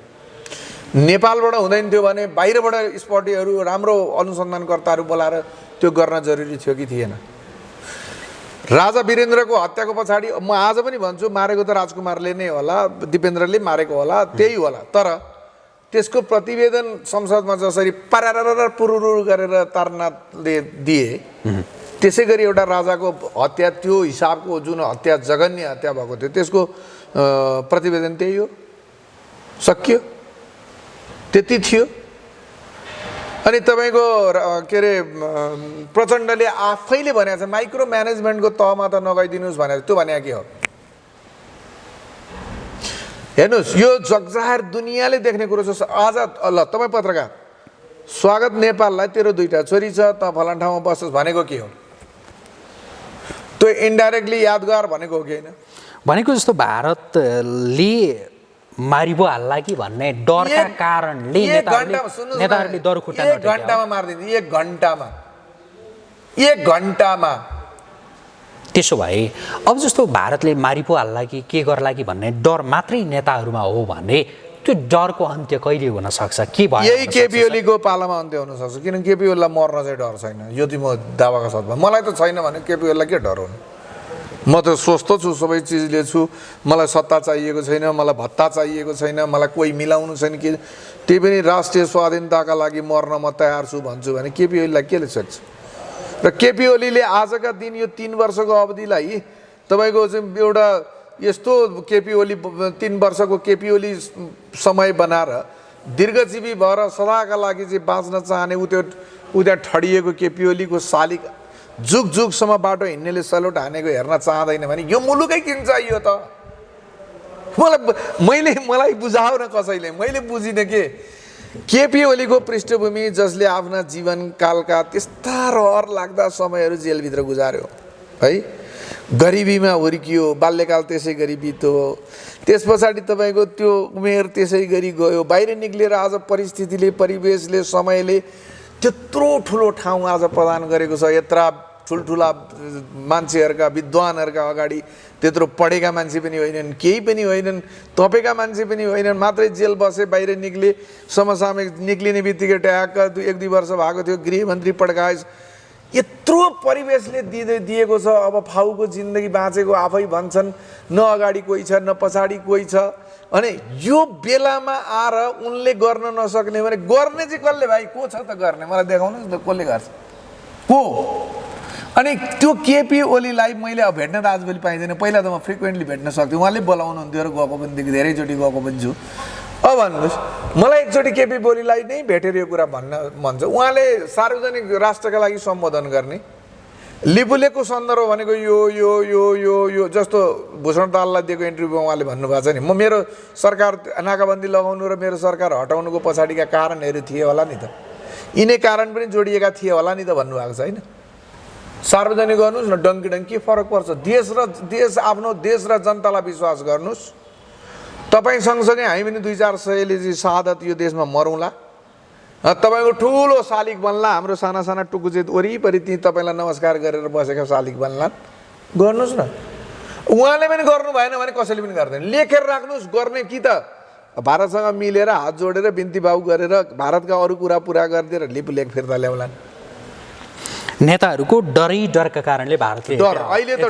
नेपालबाट हुँदैन थियो भने बाहिरबाट स्पटिहरू राम्रो अनुसन्धानकर्ताहरू बोलाएर त्यो गर्न जरुरी थियो कि थिएन? राजा वीरेन्द्रको हत्याको पछाडि म आज पनि भन्छु मारेको त राजकुमारले नै होला, दिपेन्द्रले मारेको होला, त्यही होला। तर त्यसको प्रतिवेदन संसदमा जसरी पारार पुरुरु गरेर तारनाथले दिए, त्यसै गरी एउटा राजाको हत्या त्यो हिसाबको जुन हत्या जघन्य हत्या भएको थियो त्यसको प्रतिवेदन त्यही हो, सकियो, त्यति थियो। अनि तपाईँको के अरे प्रचण्डले आफैले भनेको छ माइक्रो म्यानेजमेन्टको तहमा त नगइदिनुहोस् भनेर, त्यो भने के हो? हेर्नुहोस् यो जगजाहेर दुनियाँले देख्ने कुरो छ। आज ल तपाईँ पत्रकार, स्वागत नेपाललाई तेरो 2टा छोरी छ, त फलान ठाउँमा बस्छस् भनेको के हो? त्यो इन्डाइरेक्टली यादगार भनेको हो कि होइन? भनेको जस्तो भारतले मारिबो हाल्ला कि भन्ने डरका कारणले नेताहरूले डर खुट्टा नटेके। 1 घन्टामा मारिदिन्छ, 1 घन्टामा। त्यसो भए अब जस्तो भारतले मारिपो हाल्ला कि के गर्ला कि भन्ने डर मात्रै नेताहरूमा हो भने त्यो डरको अन्त्य कहिले हुन सक्छ? के भयो? यही केपी ओलीको पालामा अन्त्य हुन सक्छ, किनकि केपी ओलीलाई मर्न चाहिँ डर छैन। यो चाहिँ म दावाका साथमा, मलाई त छैन भने केपी ओलीलाई के डर हुनु? म त स्वस्थ छु, सबै चिजले छु, मलाई सत्ता चाहिएको छैन, मलाई भत्ता चाहिएको छैन, मलाई कोही मिलाउनु छैन कि त्यही पनि राष्ट्रिय स्वाधीनताका लागि मर्न म तयार छु भन्छु भने केपी ओलीलाई केले सक्छ? र केपी ओलीले आजका दिन यो 3 वर्षको अवधिलाई तपाईँको चाहिँ एउटा यस्तो केपी ओली 3 वर्षको केपी ओली समय बनाएर दीर्घजीवी भएर सदाका लागि चाहिँ बाँच्न चाहने उता ठडिएको केपी ओलीको शालिक जुग जुगसम्म बाटो हिँड्नेले सलोट हानेको हेर्न चाहँदैन भने यो मुलुकै किन चाहियो त? मलाई बुझाउ न कसैले, मैले बुझिनँ के केपी ओलीको पृष्ठभूमि जसले आफ्ना जीवनकालका त्यस्ता रहर लाग्दा समयहरू जेलभित्र गुजार्यो है, गरिबीमा हुर्कियो, बाल्यकाल त्यसै गरी बित्यो, त्यस पछाडि तपाईँको त्यो उमेर त्यसै गरी गयो, बाहिर निक्लिएर आज परिस्थितिले, परिवेशले, समयले त्यत्रो ठुलो ठाउँ आज प्रदान गरेको छ। यत्रा ठुल्ठुला मान्छेहरूका, विद्वानहरूका अगाडि त्यत्रो पढेका मान्छे पनि होइनन्, केही पनि होइनन्, तपेका मान्छे पनि होइनन्, मात्रै जेल बसे, बाहिर निक्ले, समसामयिक निक्लिने बित्तिकै ट्याक्क 1-2 वर्ष भएको थियो गृहमन्त्री पड्काएछ। यत्रो परिवेशले दिएको छ। अब फाउको जिन्दगी बाँचेको आफै भन्छन्, न अगाडि कोही छ न पछाडि कोही छ। अनि यो बेलामा आएर उनले गर्न नसक्ने भने गर्ने चाहिँ कसले भाइ? को छ त गर्ने? मलाई देखाउनुहोस् न कसले गर्छ, को? अनि त्यो केपी ओलीलाई मैले अब भेट्न त आजभोलि पाइँदैन, पहिला त म फ्रिक्वेन्टली भेट्न सक्थेँ, उहाँले बोलाउनुहुन्थ्यो र गएको पनि धेरैचोटि गएको पनि छु। अब भन्नुहोस्, मलाई एकचोटि केपी ओलीलाई नै भेटेर यो कुरा मन छ। उहाँले सार्वजनिक राष्ट्रका लागि सम्बोधन गर्ने, लिपुलेखको सन्दर्भ भनेको यो यो यो यो यो जस्तो भूषण दाहाललाई दिएको इन्टरभ्यूमा उहाँले भन्नुभएको छ नि, म मेरो सरकार नाकाबन्दी लगाउनु र मेरो सरकार हटाउनुको पछाडिका कारणहरू थिए होला नि त, यिनै कारण पनि जोडिएका थिए होला नि त भन्नुभएको छ होइन? सार्वजनिक गर्नुहोस् न, डङ्की के फरक पर्छ? आफ्नो देश र जनतालाई विश्वास गर्नुहोस्। तपाईँ सँगसँगै हामी पनि 2-4 सयले चाहिँ शहादत यो देशमा मरौँला, तपाईँको ठुलो शालिक बन्ला, हाम्रो साना साना टुकुचेत वरिपरि ती तपाईँलाई नमस्कार गरेर बसेका शालिक बन्लान्। गर्नुहोस् न। उहाँले पनि गर्नु भएन भने कसैले पनि गर्दैन। लेखेर राख्नुहोस्, गर्ने कि त भारतसँग मिलेर हात जोडेर बिन्ती बाउ गरेर भारतका अरू कुरा पुरा गरिदिएर लिपुलेख फिर्ता ल्याउलान्। नेताहरूको डरका कारणले भारतले डर, अहिले त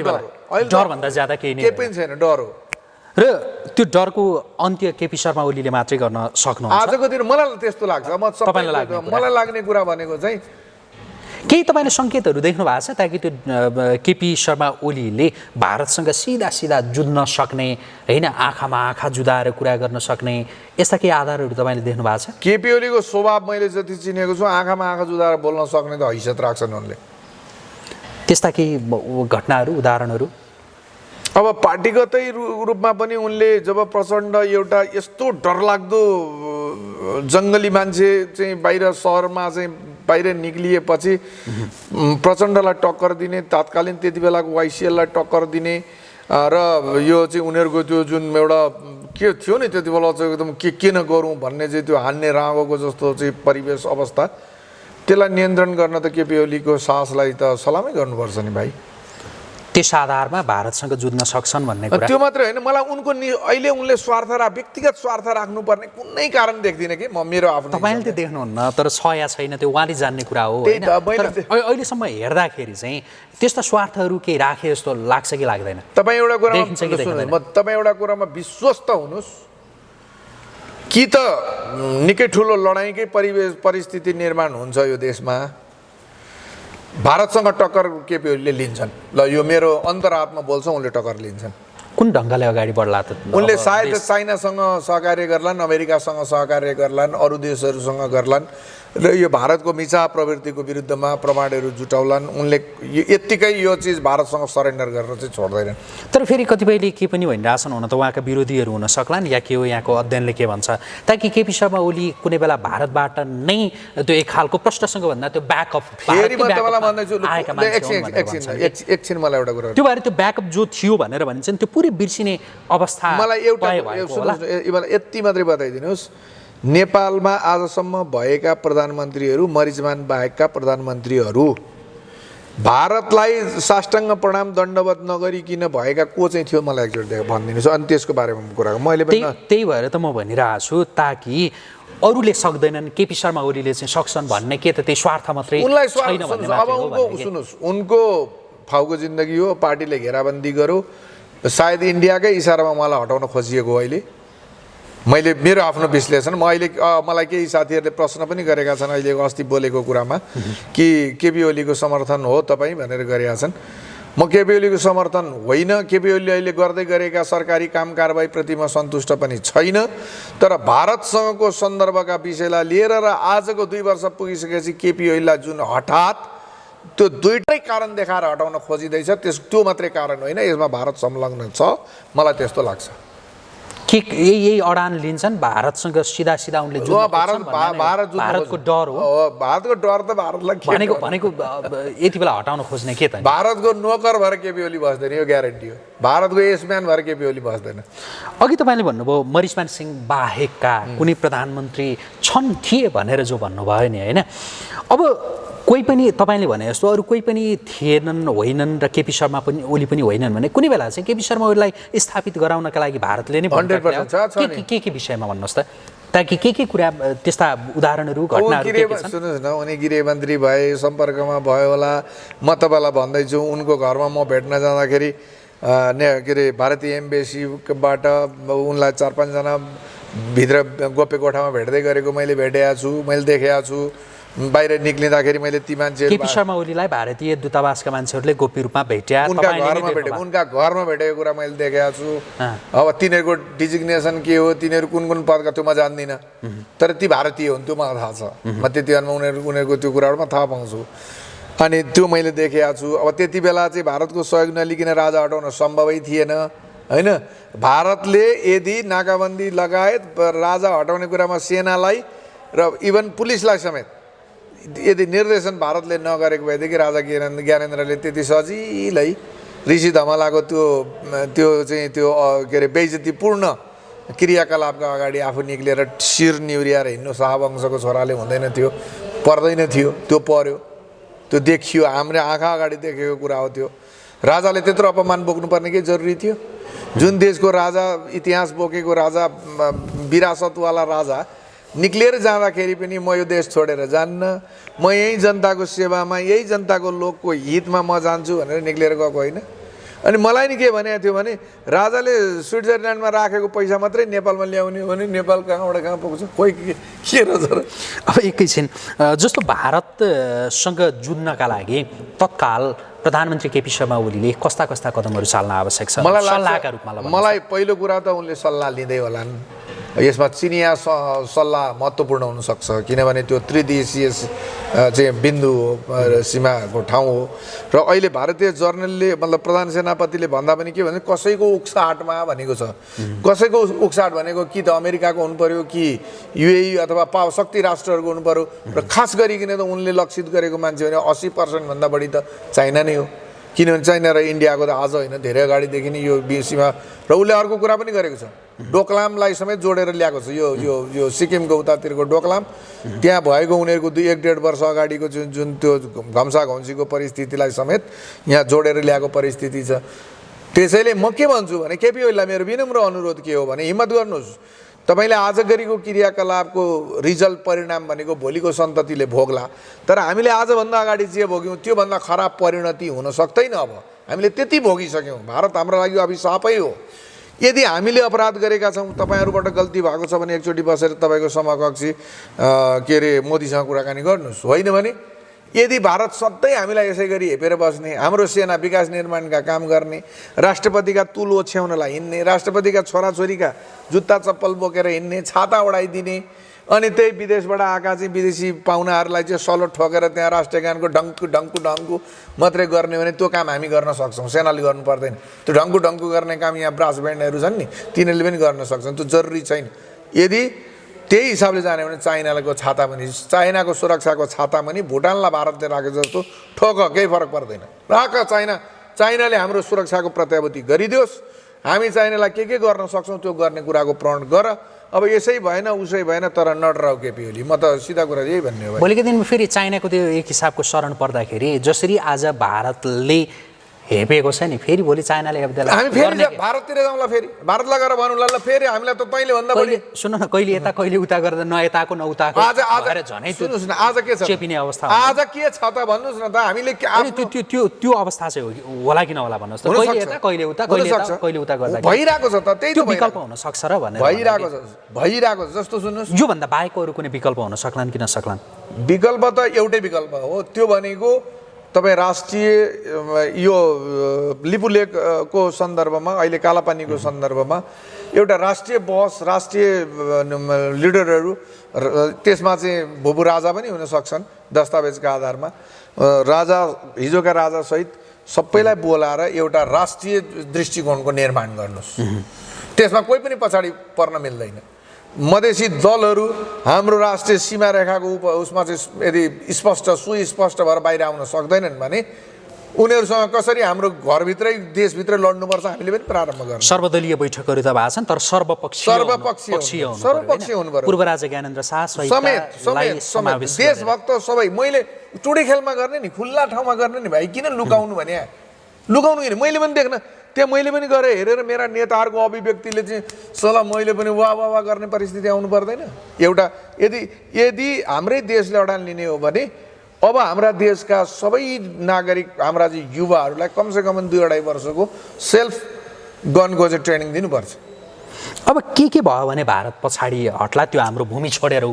डरभन्दा ज्यादा केही पनि छैन, डर हो। र त्यो डरको अन्त्य केपी शर्मा ओलीले मात्रै गर्न सक्नुहुन्छ आजको दिन? मलाई त्यस्तो लाग्छ। मलाई लाग्ने कुरा भनेको चाहिँ केही तपाईँले सङ्केतहरू देख्नु भएको छ ताकि त्यो केपी शर्मा ओलीले भारतसँग सिधा जुझ्न सक्ने होइन, आँखामा आँखा जुदाएर कुरा गर्न सक्ने यस्ता केही आधारहरू तपाईँले देख्नु भएको छ? केपी ओलीको स्वभाव मैले जति चिनेको छु, आँखामा आँखा जुदाएर बोल्न सक्ने त हैसियत राख्छन् उनले। त्यस्ता केही घटनाहरू, उदाहरणहरू? अब पार्टीगतै रूपमा पनि उनले जब प्रचण्ड एउटा यस्तो डरलाग्दो जङ्गली मान्छे चाहिँ बाहिर सहरमा चाहिँ बाहिर निक्लिएपछि प्रचण्डलाई टक्कर दिने, तात्कालीन त्यति बेलाको वाइसिएललाई टक्कर दिने र यो चाहिँ उनीहरूको त्यो जुन एउटा के थियो नि त्यति बेला चाहिँ एकदम के नगरौँ भन्ने चाहिँ त्यो हान्ने राँगोको जस्तो चाहिँ परिवेश अवस्था, त्यसलाई नियन्त्रण गर्न त केपी ओलीको साहसलाई त सलामै गर्नुपर्छ नि भाइ। त्यस आधारमा भारतसँग जुझ्न सक्छन् भन्ने कुरा? त्यो मात्रै होइन, मलाई उनको अहिले उनले व्यक्तिगत स्वार्थ राख्नुपर्ने कुनै कारण देख्दिनँ कि म मेरो आफ्नो। तपाईँले त देख्नुहुन्न, तर छ या छैन त्यो उहाँले जान्ने कुरा हो होइन? अहिलेसम्म हेर्दाखेरि चाहिँ त्यस्ता स्वार्थहरू केही राखे जस्तो लाग्छ कि लाग्दैन? तपाईँ एउटा कुरामा विश्वस्त हुनुहोस् कि त निकै ठुलो लडाइँकै परिस्थिति निर्माण हुन्छ यो देशमा, भारतसँग टक्कर केपी ओलीले लिन्छन्। ल यो मेरो अन्तरात्मा बोल्छ, उनले टक्कर लिन्छन्। कुन ढङ्गले अगाडि बढ्ला त? उनले सायद चाइनासँग सहकार्य गर्लान्, अमेरिकासँग सहकार्य गर्लान्, अरू देशहरूसँग गर्लान्, र यो भारतको मिचा प्रवृत्तिको विरुद्धमा प्रमाणहरू जुटाउलान् उनले यत्तिकै यो चिज भारतसँग सरेन्डर गरेर चाहिँ छोड्दैनन्। तर फेरि कतिपयले के पनि भनिरहेछन् हुन त उहाँका विरोधीहरू हुन सक्लान् या के हो यहाँको अध्ययनले के भन्छ ताकि केपी शर्मा ओली कुनै बेला भारतबाट नै त्यो एक खालको प्रश्नसँग भन्दा त्यो ब्याकअप फेरि म तपाईँलाई भन्दैछु एकछिन मलाई एउटा कुरा त्यो भएर त्यो ब्याकअप जो थियो भनेर भनिन्छ नि त्यो पुरै बिर्सिने अवस्था मलाई एउटा यति मात्रै बताइदिनुहोस् नेपालमा आजसम्म भएका प्रधानमन्त्रीहरू मरिचमान बाहेकका प्रधानमन्त्रीहरू भारतलाई साष्टाङ्ग प्रणाम दण्डवत नगरिकन भएका को चाहिँ थियो मलाई एकचोटि भनिदिनुहोस् अनि त्यसको बारेमा कुरा मैले पनि त्यही भएर त म भनिरहेको छु ताकि अरूले सक्दैनन् केपी शर्मा ओलीले चाहिँ सक्छन् भन्ने के त त्यही स्वार्थ मात्रै उनलाई सुन्नुहोस् उनको फाउको जिन्दगी हो पार्टीले घेराबन्दी गर्यो सायद इन्डियाकै इसारामा मलाई हटाउन खोजिएको अहिले मैले मेरो आफ्नो विश्लेषण मलाई केही साथीहरूले प्रश्न पनि गरेका छन् अहिले अस्ति बोलेको कुरामा कि केपी ओलीको समर्थन हो तपाईँ भनेर गरेका छन् म केपी ओलीको समर्थन होइन केपी ओलीले अहिले गर्दै गरेका सरकारी काम कारबाहीप्रति म सन्तुष्ट पनि छैन तर भारतसँगको सन्दर्भका विषयलाई लिएर र आजको 2 वर्ष पुगिसकेपछि केपी ओलीलाई जुन हठात त्यो दुईटै कारण देखाएर हटाउन खोजिँदैछ त्यो मात्रै कारण होइन यसमा भारत संलग्न छ मलाई त्यस्तो लाग्छ के यही अडान लिन्छन् भारतसँग सिधा सिधा उनले भारतको डर हो भारतको डर त भारतलाई भनेको यति बेला हटाउन खोज्ने के त भारतको नोकर भएर केपी ओली बस्दैन यो ग्यारेन्टी हो भारतको एसम्यान भएर केपी ओली बस्दैन अघि तपाईँले भन्नुभयो मरिचमान सिंह बाहेकका कुनै प्रधानमन्त्री छन् थिए भनेर जो भन्नुभयो नि होइन अब कोही पनि तपाईँले भने जस्तो अरू कोही पनि थिएनन् होइनन् र केपी शर्मा पनि ओली पनि होइनन् भने कुनै बेला चाहिँ केपी शर्मा ओलीलाई स्थापित गराउनका लागि भारतले नै 100% के विषयमा भन्नुहोस् त ताकि के कुरा त्यस्ता उदाहरणहरू घटनाहरू के छन् सुन्नुहोस् न उनी गृहमन्त्री भए सम्पर्कमा भयो होला म तपाईँलाई भन्दैछु उनको घरमा म भेट्न जाँदाखेरि के अरे भारतीय एम्बेसीबाट उनलाई 4-5 जना भित्र गोप्य कोठामा भेट्दै गरेको मैले भेटेको छु मैले देखेको छु बाहिर निक्लिँदाखेरि मैले ती मान्छे केपी शर्मा ओलीलाई भारतीय दूतावासका मान्छेहरूले गोप्य रूपमा भेट्या उनका घरमा भेटेको कुरा मैले देखेको छु अब तिनीहरूको डिजिग्नेसन के हो तिनीहरू कुन पदका त्यो म जान्दिनँ तर ती भारतीय हुन् त्यो मलाई थाहा छ म त्यति बेलामा उनीहरूको त्यो कुराहरू म थाहा पाउँछु अनि त्यो मैले देखेको छु अब त्यति बेला चाहिँ भारतको सहयोग नलिकन राजा हटाउन सम्भवै थिएन होइन भारतले यदि नाकाबन्दी लगायत राजा हटाउने कुरामा सेनालाई र इभन पुलिसलाई समेत यदि निर्देशन भारतले नगरेको भएदेखि राजा ज्ञानेन्द्रले त्यति सजिलै ऋषि धमलाको त्यो चाहिँ त्यो के अरे बेइज्जतीपूर्ण क्रियाकलापका अगाडि आफू निक्लिएर शिर निहुर्याएर हिँड्नु शाहवंशको छोराले हुँदैन थियो पर्दैन थियो त्यो पर्यो त्यो देखियो हाम्रो आँखा अगाडि देखेको कुरा हो त्यो राजाले त्यत्रो अपमान बोक्नुपर्ने के जरुरी थियो जुन देशको राजा इतिहास बोकेको राजा विरासतवाला राजा निक्लिएर जाँदाखेरि पनि म यो देश छोडेर जान्न म यही जनताको सेवामा यही जनताको लोकको हितमा म जान्छु भनेर निक्लिएर गएको होइन अनि मलाई नि के भनेको थियो भने राजाले स्विट्जरल्यान्डमा राखेको पैसा मात्रै नेपालमा ल्याउने हो भने नेपाल कहाँबाट कहाँ पुग्छ कोही के रहेछ र अब एकैछिन जस्तो भारतसँग जुझ्नका लागि तत्काल प्रधानमन्त्री केपी शर्मा ओलीले कस्ता कदमहरू चाल्न आवश्यक छ सल्लाहका रूपमा मलाई पहिलो कुरा त उनले सल्लाह लिँदै होलान् यसमा चिनिया सल्लाह महत्त्वपूर्ण हुनसक्छ किनभने त्यो त्रिदेशीय चाहिँ बिन्दु सीमाको ठाउँ हो र अहिले भारतीय जर्नलले मतलब प्रधान सेनापतिले भन्दा पनि के भन्छ कसैको उक्साहटमा भनेको छ कसैको उक्साहट भनेको कि त अमेरिकाको हुनु पर्यो कि युएई अथवा शक्ति राष्ट्रहरूको हुनु पर्यो र खास गरिकन त उनले लक्षित गरेको मान्छे भने 80% भन्दा बढी त चाइना नै हो किनभने चाइना र इन्डियाको त आज होइन धेरै अगाडिदेखि नै यो सीमा र उसले अर्को कुरा पनि गरेको छ डोकलामलाई समेत जोडेर ल्याएको छ यो सिक्किमको उतातिरको डोकलाम त्यहाँ भएको उनीहरूको 1.5 वर्ष अगाडिको जुन त्यो घम्सा घम्सीको परिस्थितिलाई समेत यहाँ जोडेर ल्याएको परिस्थिति छ त्यसैले म के भन्छु भने केपी ओलीलाई मेरो विनम्र अनुरोध के हो भने हिम्मत गर्नुहोस् तपाईले आज गरेको क्रियाकलापको रिजल्ट परिणाम भनेको भोलिको सन्ततिले भोग्ला तर हामीले आजभन्दा अगाडि जे भोग्यौँ त्योभन्दा खराब परिणति हुन सक्दैन अब हामीले त्यति भोगिसक्यौँ भारत हाम्रो लागि अभिशापै हो यदि हामीले अपराध गरेका छौँ तपाईहरुबाट गल्ती भएको छ भने एकचोटि बसेर तपाईको समकक्षी के अरे मोदीसँग कुराकानी गर्नुस् होइन भने यदि भारत सधैँ हामीलाई यसै गरी हेपेर बस्ने हाम्रो सेना विकास निर्माणका काम गर्ने राष्ट्रपतिका तुल ओछ्याउनलाई हिँड्ने राष्ट्रपतिका छोराछोरीका जुत्ता चप्पल बोकेर हिँड्ने छाता उडाइदिने अनि त्यही विदेशबाट आएका चाहिँ विदेशी पाहुनाहरूलाई चाहिँ सलो ठोकेर त्यहाँ राष्ट्रिय गानको डङ्कु मात्रै गर्ने भने त्यो काम हामी गर्न सक्छौँ, सेनाले गर्नु पर्दैन। त्यो डङ्कु गर्ने काम यहाँ ब्रास ब्यान्डहरू छन् नि तिनीहरूले पनि गर्न सक्छन्, त्यो जरुरी छैन। यदि त्यही हिसाबले जाने भने चाइनाको छाता पनि, चाइनाको सुरक्षाको छाता पनि भुटानलाई भारतले राखे जस्तो ठोक, केही फरक पर्दैन। राख चाइनाले हाम्रो सुरक्षाको प्रत्याभूति गरिदियोस्, हामी चाइनालाई के गर्न सक्छौँ त्यो गर्ने कुराको प्रण गर। अब यसै भएन उसै भएन तर नडराउ केपी ओली, म त सिधा कुरा यही भन्ने हो। भोलिको दिनमा फेरि चाइनाको त्यो एक हिसाबको शरण पर्दाखेरि जसरी आज भारतले हेपेको छ नि, फेरि भोलि चाइनाले हेप्दै हामी फेरि भारततिर जाउँला, फेरि भारतलाई गएर भनौँ ल फेरि हामीलाई त तैँले भन्दा बढी सुन न, कहिले यता कहिले उता गर्दा न यताको न उताको आज झनै सुन्नुहोस् न, आज के छ चेपिने अवस्था, आज के छ त भन्नुहोस् न त। हामीले त्यो अवस्था चाहिँ होला कि नहोला भन्नुहोस् त, कहिले यता कहिले उता कहिले उता गर्दा भइरहेको छ त, त्यही त्यो विकल्प हुन सक्छ र भनेर भइरहेको छ। जस्तो सुन्नुहोस्, योभन्दा बाहेक अरू कुनै विकल्प हुन सक्लान् कि नसक्लान्? विकल्प त एउटै विकल्प हो, त्यो भनेको तपाईँ राष्ट्रिय यो लिपु लेकको सन्दर्भमा, अहिले कालापानीको सन्दर्भमा एउटा राष्ट्रिय बहस, राष्ट्रिय लिडरहरू, त्यसमा चाहिँ भुपू राजा पनि हुन सक्छन् दस्तावेजका आधारमा, राजा हिजोका राजासहित सबैलाई बोलाएर एउटा राष्ट्रिय दृष्टिकोणको निर्माण गर्नुहोस्। त्यसमा कोही पनि पछाडि पर्न मिल्दैन। मधेसी दलहरू हाम्रो राष्ट्रिय सीमा रेखाको उसमा चाहिँ यदि सुस्पष्ट भएर बाहिर आउन सक्दैनन् भने उनीहरूसँग कसरी हाम्रो घरभित्रै देशभित्रै लड्नुपर्छ हामीले पनि प्रारम्भ गर्छौँ। सर्वदलीय बैठकहरू त भएको छन् तर सर्वपक्षीय हुनु पर्यो। पूर्व राजा ज्ञानेन्द्र शाह समेत देशभक्त सबै, मैले टुडी खेलमा गर्ने नि, खुल्ला ठाउँमा गर्ने नि भाइ, किन लुकाउनु भने लुकाउनु किन? मैले पनि देख्न त्यहाँ मैले पनि गएर हेरेर मेरा नेताहरूको अभिव्यक्तिले चाहिँ सला मैले पनि वाह गर्ने परिस्थिति आउनु पर्दैन। एउटा यदि हाम्रै देशले अडान लिने हो भने अब हाम्रा देशका सबै नागरिक, हाम्रा चाहिँ युवाहरूलाई कमसेकम 2-2.5 वर्षको सेल्फ गनको चाहिँ ट्रेनिङ दिनुपर्छ। अब के भयो भने भारत पछाडि हट्ला, त्यो हाम्रो भूमि छोडेर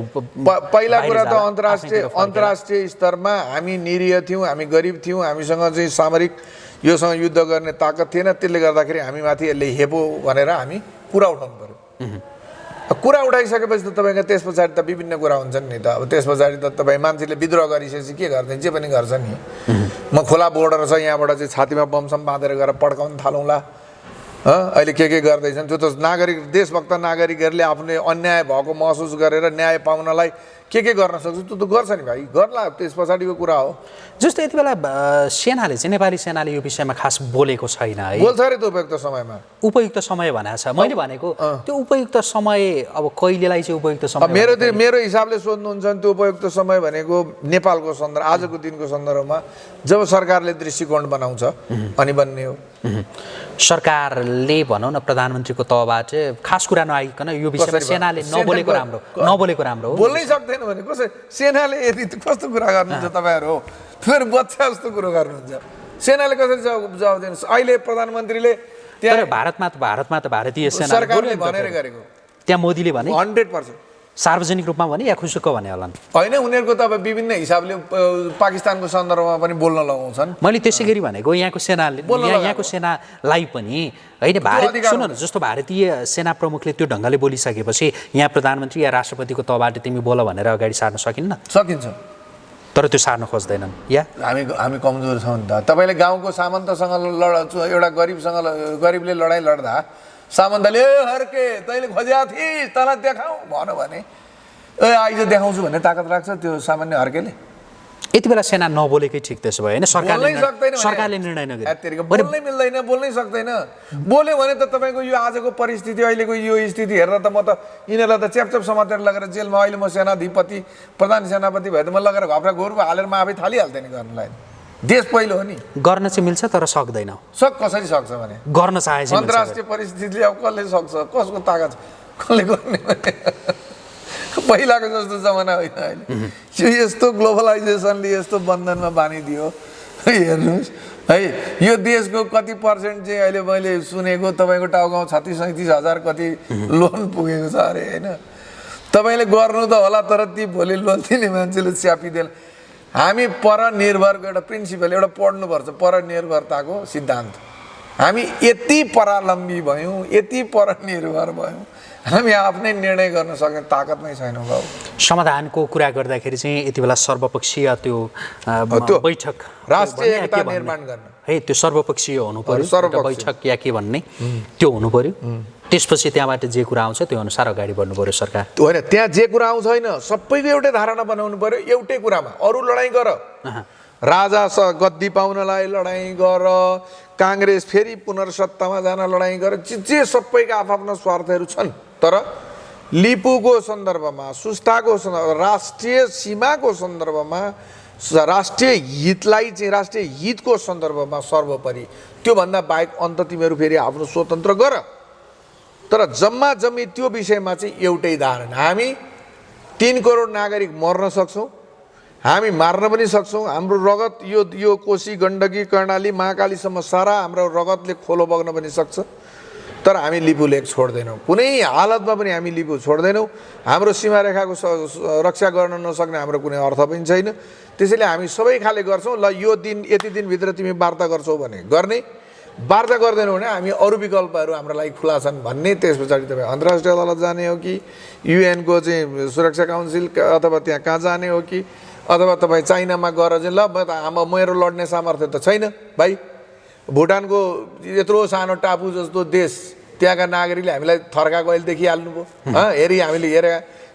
पहिला कुरा त अन्तर्राष्ट्रिय स्तरमा हामी निरीह थियौँ, हामी गरिब थियौँ, हामीसँग चाहिँ सामरिक योसँग युद्ध गर्ने ताकत थिएन। त्यसले गर्दाखेरि हामी माथि यसले हेपो भनेर हामी कुरा उठाउनु पर्यो। कुरा उठाइसकेपछि त तपाईँको त्यस पछाडि त विभिन्न कुरा हुन्छन् नि त। अब त्यस पछाडि त तपाईँ मान्छेले विद्रोह गरिसकेपछि के गर्दैन, जे पनि गर्छ नि। म खोला बोर्डर छ यहाँबाट चाहिँ छातीमा बमसम बाँधेर गएर पड्काउन थालौँला, अहिले के गर्दैछन् त्यो त नागरिक, देशभक्त नागरिकहरूले आफूले अन्याय भएको महसुस गरेर न्याय पाउनलाई के गर्न सक्छ त्यो त गर्छ नि भाइ, गर्ला, त्यस पछाडिको कुरा हो। जस्तो यति बेला सेनाले चाहिँ, नेपाली सेनाले यो विषयमा खास बोलेको छैन है, बोल्छ अरे त उपयुक्त समयमा। उपयुक्त समय भनेको छ, मैले भनेको त्यो उपयुक्त समय अब कहिलेलाई चाहिँ उपयुक्त समय? मेरो हिसाबले सोध्नुहुन्छ भने त्यो उपयुक्त समय भनेको नेपालको सन्दर्भ, आजको दिनको सन्दर्भमा जब सरकारले दृष्टिकोण बनाउँछ अनि बन्ने हो। सरकारले भनौँ न प्रधानमन्त्रीको तहबाट खास कुरा नआइकन यो विषयमा सेनाले नबोलेको राम्रो हो। बोल्नै सक्दैन भने कसै सेनाले यदि कस्तो कुरा गर्नुहुन्छ तपाईँहरू, फेरि बच्चा जस्तो कुरो गर्नुहुन्छ। सेनाले कसरी जवाब दिनुहोस्? अहिले प्रधानमन्त्रीले त्यहाँ भारतमा त भारतीय सेना सरकारले भनेर गरेको, त्यहाँ मोदीले भने 100% सार्वजनिक रूपमा भने या खुसुक्क भने होला होइन, उनीहरूको त अब विभिन्न हिसाबले पाकिस्तानको सन्दर्भमा पनि बोल्न लगाउँछन्। मैले त्यसै गरी भनेको यहाँको सेनाले, यहाँको सेनालाई पनि होइन, भारत सुन न, जस्तो भारतीय सेना प्रमुखले त्यो ढङ्गले बोलिसकेपछि यहाँ प्रधानमन्त्री या राष्ट्रपतिको तहबाट तिमी बोल भनेर अगाडि सार्न सकिन्छ, तर त्यो सार्न खोज्दैनन्। या हामी कमजोर छौँ नि त। तपाईँले गाउँको सामन्तसँग एउटा गरिबले लडाइँ लड्दा सामन्तले हर्के तैँले खोज्या थिइस् तँलाई देखाऊ भन्यो भने आइज देखाउँछु भन्ने ताकत राख्छ त्यो सामान्य हर्केले? यति बेला सेना नबोलेकै ठिक त्यसो भयो होइन, सरकारले निर्णय नगरे बोल्नै सक्दैन। बोल्यो भने त तपाईँको यो आजको परिस्थिति, अहिलेको यो स्थिति हेरेर त म त यिनीहरूलाई त च्यापच्याप समातेर लगेर जेलमा, अहिले म सेनाधिपति प्रधान सेनापति भए त म लगेर घप्रा गोरु हालेर म आफै थालिहाल्थेँ नि गर्नलाई। देश पहिलो हो नि, गर्न चाहिँ मिल्छ तर सक्दैन। कसरी सक्छ भने गर्न चाहे अन्तर्राष्ट्रिय परिस्थितिले अब कसले सक्छ, कसको ताकत कसले गर्ने भने पहिलाको जस्तो जमाना होइन अहिले। यो यस्तो ग्लोबलाइजेसनले यस्तो बन्धनमा बानिदियो हेर्नुहोस् है। यो देशको कति पर्सेन्ट चाहिँ अहिले मैले सुनेको तपाईँको टाउगाउँ 36-37 हजार कति लोन पुगेको छ अरे होइन। तपाईँले गर्नु त होला तर ती भोलि लोन दिने मान्छेले च्यापिँदैन। हामी परनिर्भरको एउटा प्रिन्सिपल एउटा पढ्नुपर्छ, परनिर्भरताको सिद्धान्त। हामी यति परालम्बी भयौँ, यति परनिर्भर भयौँ, हामी आफ्नै निर्णय गर्न सक्ने ताकत नै छैन बाबु। समाधानको कुरा गर्दाखेरि चाहिँ यति बेला सर्वपक्षीय त्यो बैठक राष्ट्रिय एकता निर्माण गर्न है, त्यो सर्वपक्षीय हुनु पर्यो, सर्वपक्षीय बैठक या के भन्ने त्यो हुनु पर्यो। त्यसपछि त्यहाँबाट जे कुरा आउँछ त्यो अनुसार अगाडि बढ्नु पर्यो सरकार। होइन, त्यहाँ जे कुरा आउँछ होइन, सबैको एउटै धारणा बनाउनु पर्यो एउटै कुरामा। अरू लडाइँ गर, राजा गद्दी पाउनलाई लडाइँ गर, काङ्ग्रेस फेरि पुनर्सत्तामा जान लडाइँ गर, जे सबैका आफ्ना स्वार्थहरू छन्। तर लिपुको सन्दर्भमा, सुस्ताको सन्दर्भमा, राष्ट्रिय सीमाको सन्दर्भमा, राष्ट्रिय हितलाई चाहिँ राष्ट्रिय हितको सन्दर्भमा सर्वोपरि, त्योभन्दा बाहेक अन्त तिमीहरू फेरि आफ्नो स्वतन्त्र गर। तर जम्मा जम्मी त्यो विषयमा चाहिँ एउटै धारणा। हामी 3 करोड नागरिक मर्न सक्छौँ, हामी मार्न पनि सक्छौँ। हाम्रो रगत यो कोशी, गण्डकी, कर्णाली, महाकालीसम्म सारा हाम्रो रगतले खोलो बग्न पनि सक्छ। तर हामी लिपु लेक छोड्दैनौँ, कुनै हालतमा पनि हामी लिपु छोड्दैनौँ। हाम्रो सीमारेखाको रक्षा गर्न नसक्ने हाम्रो कुनै अर्थ पनि छैन। त्यसैले हामी सबै खाले गर्छौँ। ल यो दिन यति दिनभित्र तिमी वार्ता गर्छौ भने गर्ने, वार्ता गर्दैनौ भने हामी अरू विकल्पहरू हाम्रो लागि खुला छन् भन्ने। त्यस पछाडि तपाईँ अन्तर्राष्ट्रिय अदालत जाने हो कि युएनको चाहिँ सुरक्षा काउन्सिल अथवा त्यहाँ कहाँ जाने हो कि अथवा तपाईँ चाइनामा गएर चाहिँ ल मेरो लड्ने सामर्थ्य त छैन भाइ। भुटानको यत्रो सानो टापु जस्तो देश, त्यहाँका नागरिकले हामीलाई थर्काएको अहिले देखिहाल्नु भयो। हामीले हेरे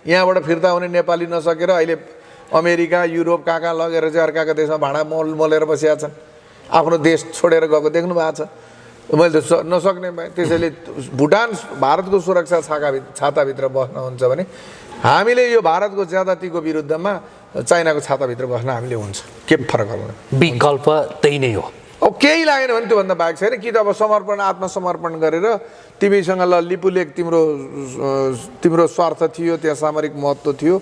यहाँबाट फिर्ता हुने नेपाली नसकेर अहिले अमेरिका, युरोप कहाँ कहाँ लगेर चाहिँ अर्काको देशमा भाँडा मोलेर बसिया छन्। आफ्नो देश छोडेर गएको देख्नु भएको छ। मैले त नसक्ने भएँ। त्यसैले भुटान भारतको सुरक्षा छाताभित्र बस्नुहुन्छ भने हामीले यो भारतको ज्यादतीको विरुद्धमा चाइनाको छाताभित्र बस्न हामीले हुन्छ। के फरक पर्दैन, विकल्प त्यही नै हो। अब केही लागेन भने त्योभन्दा बाहेक छैन। कि त अब समर्पण, आत्मसमर्पण गरेर तिमीसँग ल लिपु लेक तिम्रो स्वार्थ थियो, त्यहाँ सामरिक महत्त्व थियो,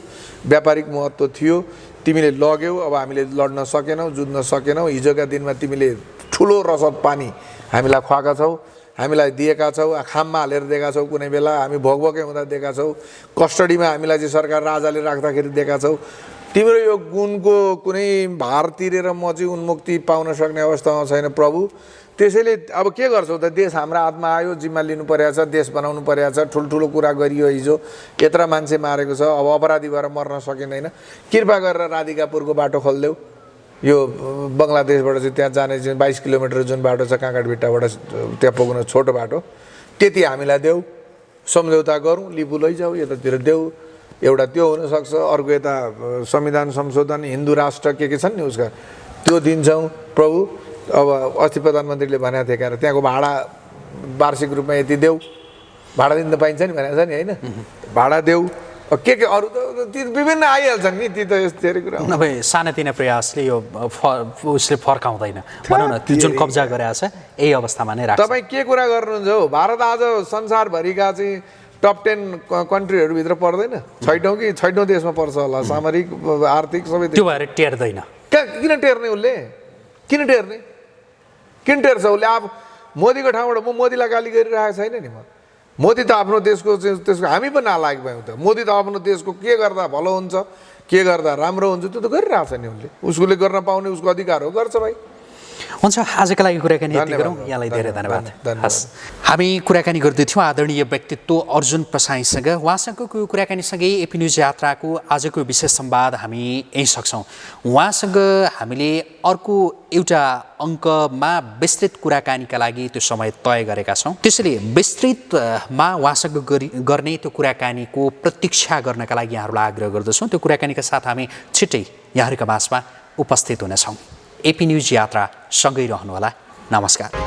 व्यापारिक महत्त्व थियो, तिमीले लग्यौ। अब हामीले लड्न सकेनौँ, जुझ्न सकेनौँ। हिजोका दिनमा तिमीले ठुलो रसद पानी हामीलाई खुवाएका छौ, हामीलाई दिएका छौ, खाममा हालेर दिएका छौ, कुनै बेला हामी भोकभोकै हुँदा दिएका छौ, कस्टडीमा हामीलाई चाहिँ सरकार राजाले राख्दाखेरि दिएका छौ। तिम्रो यो गुणको कुनै भार तिरेर म चाहिँ उन्मुक्ति पाउन सक्ने अवस्थामा छैन प्रभु। त्यसैले अब के गर्छौ त? देश हाम्रो हातमा आयो, जिम्मा लिनु परेको छ, देश बनाउनु परेको छ, ठुल्ठुलो कुरा गरियो। हिजो यत्रो मान्छे मारेको छ, अब अपराधी भएर मर्न सकिँदैन। कृपा गरेर राधिकापुरको बाटो खोलिदेऊ। यो बङ्गलादेशबाट चाहिँ त्यहाँ जाने चाहिँ 22 किलोमिटर जुन बाटो छ काँकडभिट्टाबाट त्यहाँ पुग्न छोटो बाटो, त्यति हामीलाई देऊ, सम्झौता गरौँ, लिपु लैजाऊ, यतातिर देऊ। एउटा त्यो हुनसक्छ। अर्को यता संविधान संशोधन, हिन्दू राष्ट्र के छन् नि उसका, त्यो दिन्छौँ प्रभु। अब अस्ति प्रधानमन्त्रीले भनेको थिए क्या, त्यहाँको भाडा वार्षिक रूपमा यति देऊ, भाडा दिन त पाइन्छ नि भनेको छ नि, होइन? भाडा देऊ। के अरू त ती विभिन्न आइहाल्छन् नि, ती त धेरै कुरा नभए सानातिना प्रयासले यो उसले फर्काउँदैन भनौँ न। त्यो जुन कब्जा गरेको छ यही अवस्थामा नै राख्छ। तपाईँ के कुरा गर्नुहुन्छ हौ? भारत आज संसारभरिका चाहिँ टप 10 कन्ट्रीहरूभित्र पर्दैन? छैटौँ देशमा पर्छ होला, सामरिक, आर्थिक सबै। त्यो भएर टेर्दैन। किन टेर्ने उसले? किन टेर्छ उसले? अब मोदीको ठाउँबाट म मोदीलाई गाली गरिरहेको छैन नि। मोदी त आफ्नो देशको हामी पनि नालायक भयौँ त। मोदी त आफ्नो देशको के गर्दा भलो हुन्छ, के गर्दा राम्रो हुन्छ त्यो त गरिरहेको छ नि उसले। उसले गर्न पाउने उसको अधिकार हो, गर्छ भाइ। हुन्छ, आजका लागि कुराकानी यति गरौँ। यहाँलाई धेरै धन्यवाद। हस्, हामी कुराकानी गर्दैथ्यौँ आदरणीय व्यक्तित्व अर्जुन प्रसाईसँग। उहाँसँगको कुराकानीसँगै एपी न्युज यात्राको आजको विशेष संवाद हामी यहीँ सक्छौँ। उहाँसँग हामीले अर्को एउटा अङ्कमा विस्तृत कुराकानीका लागि त्यो समय तय गरेका छौँ। त्यसैले विस्तृतमा उहाँसँग गर्ने त्यो कुराकानीको प्रतीक्षा गर्नका लागि यहाँहरूलाई आग्रह गर्दछौँ। त्यो कुराकानीका साथ हामी छिट्टै यहाँहरूका माझमा उपस्थित हुनेछौँ। एपी न्युज यात्रा सँगै रहनुहोला। नमस्कार।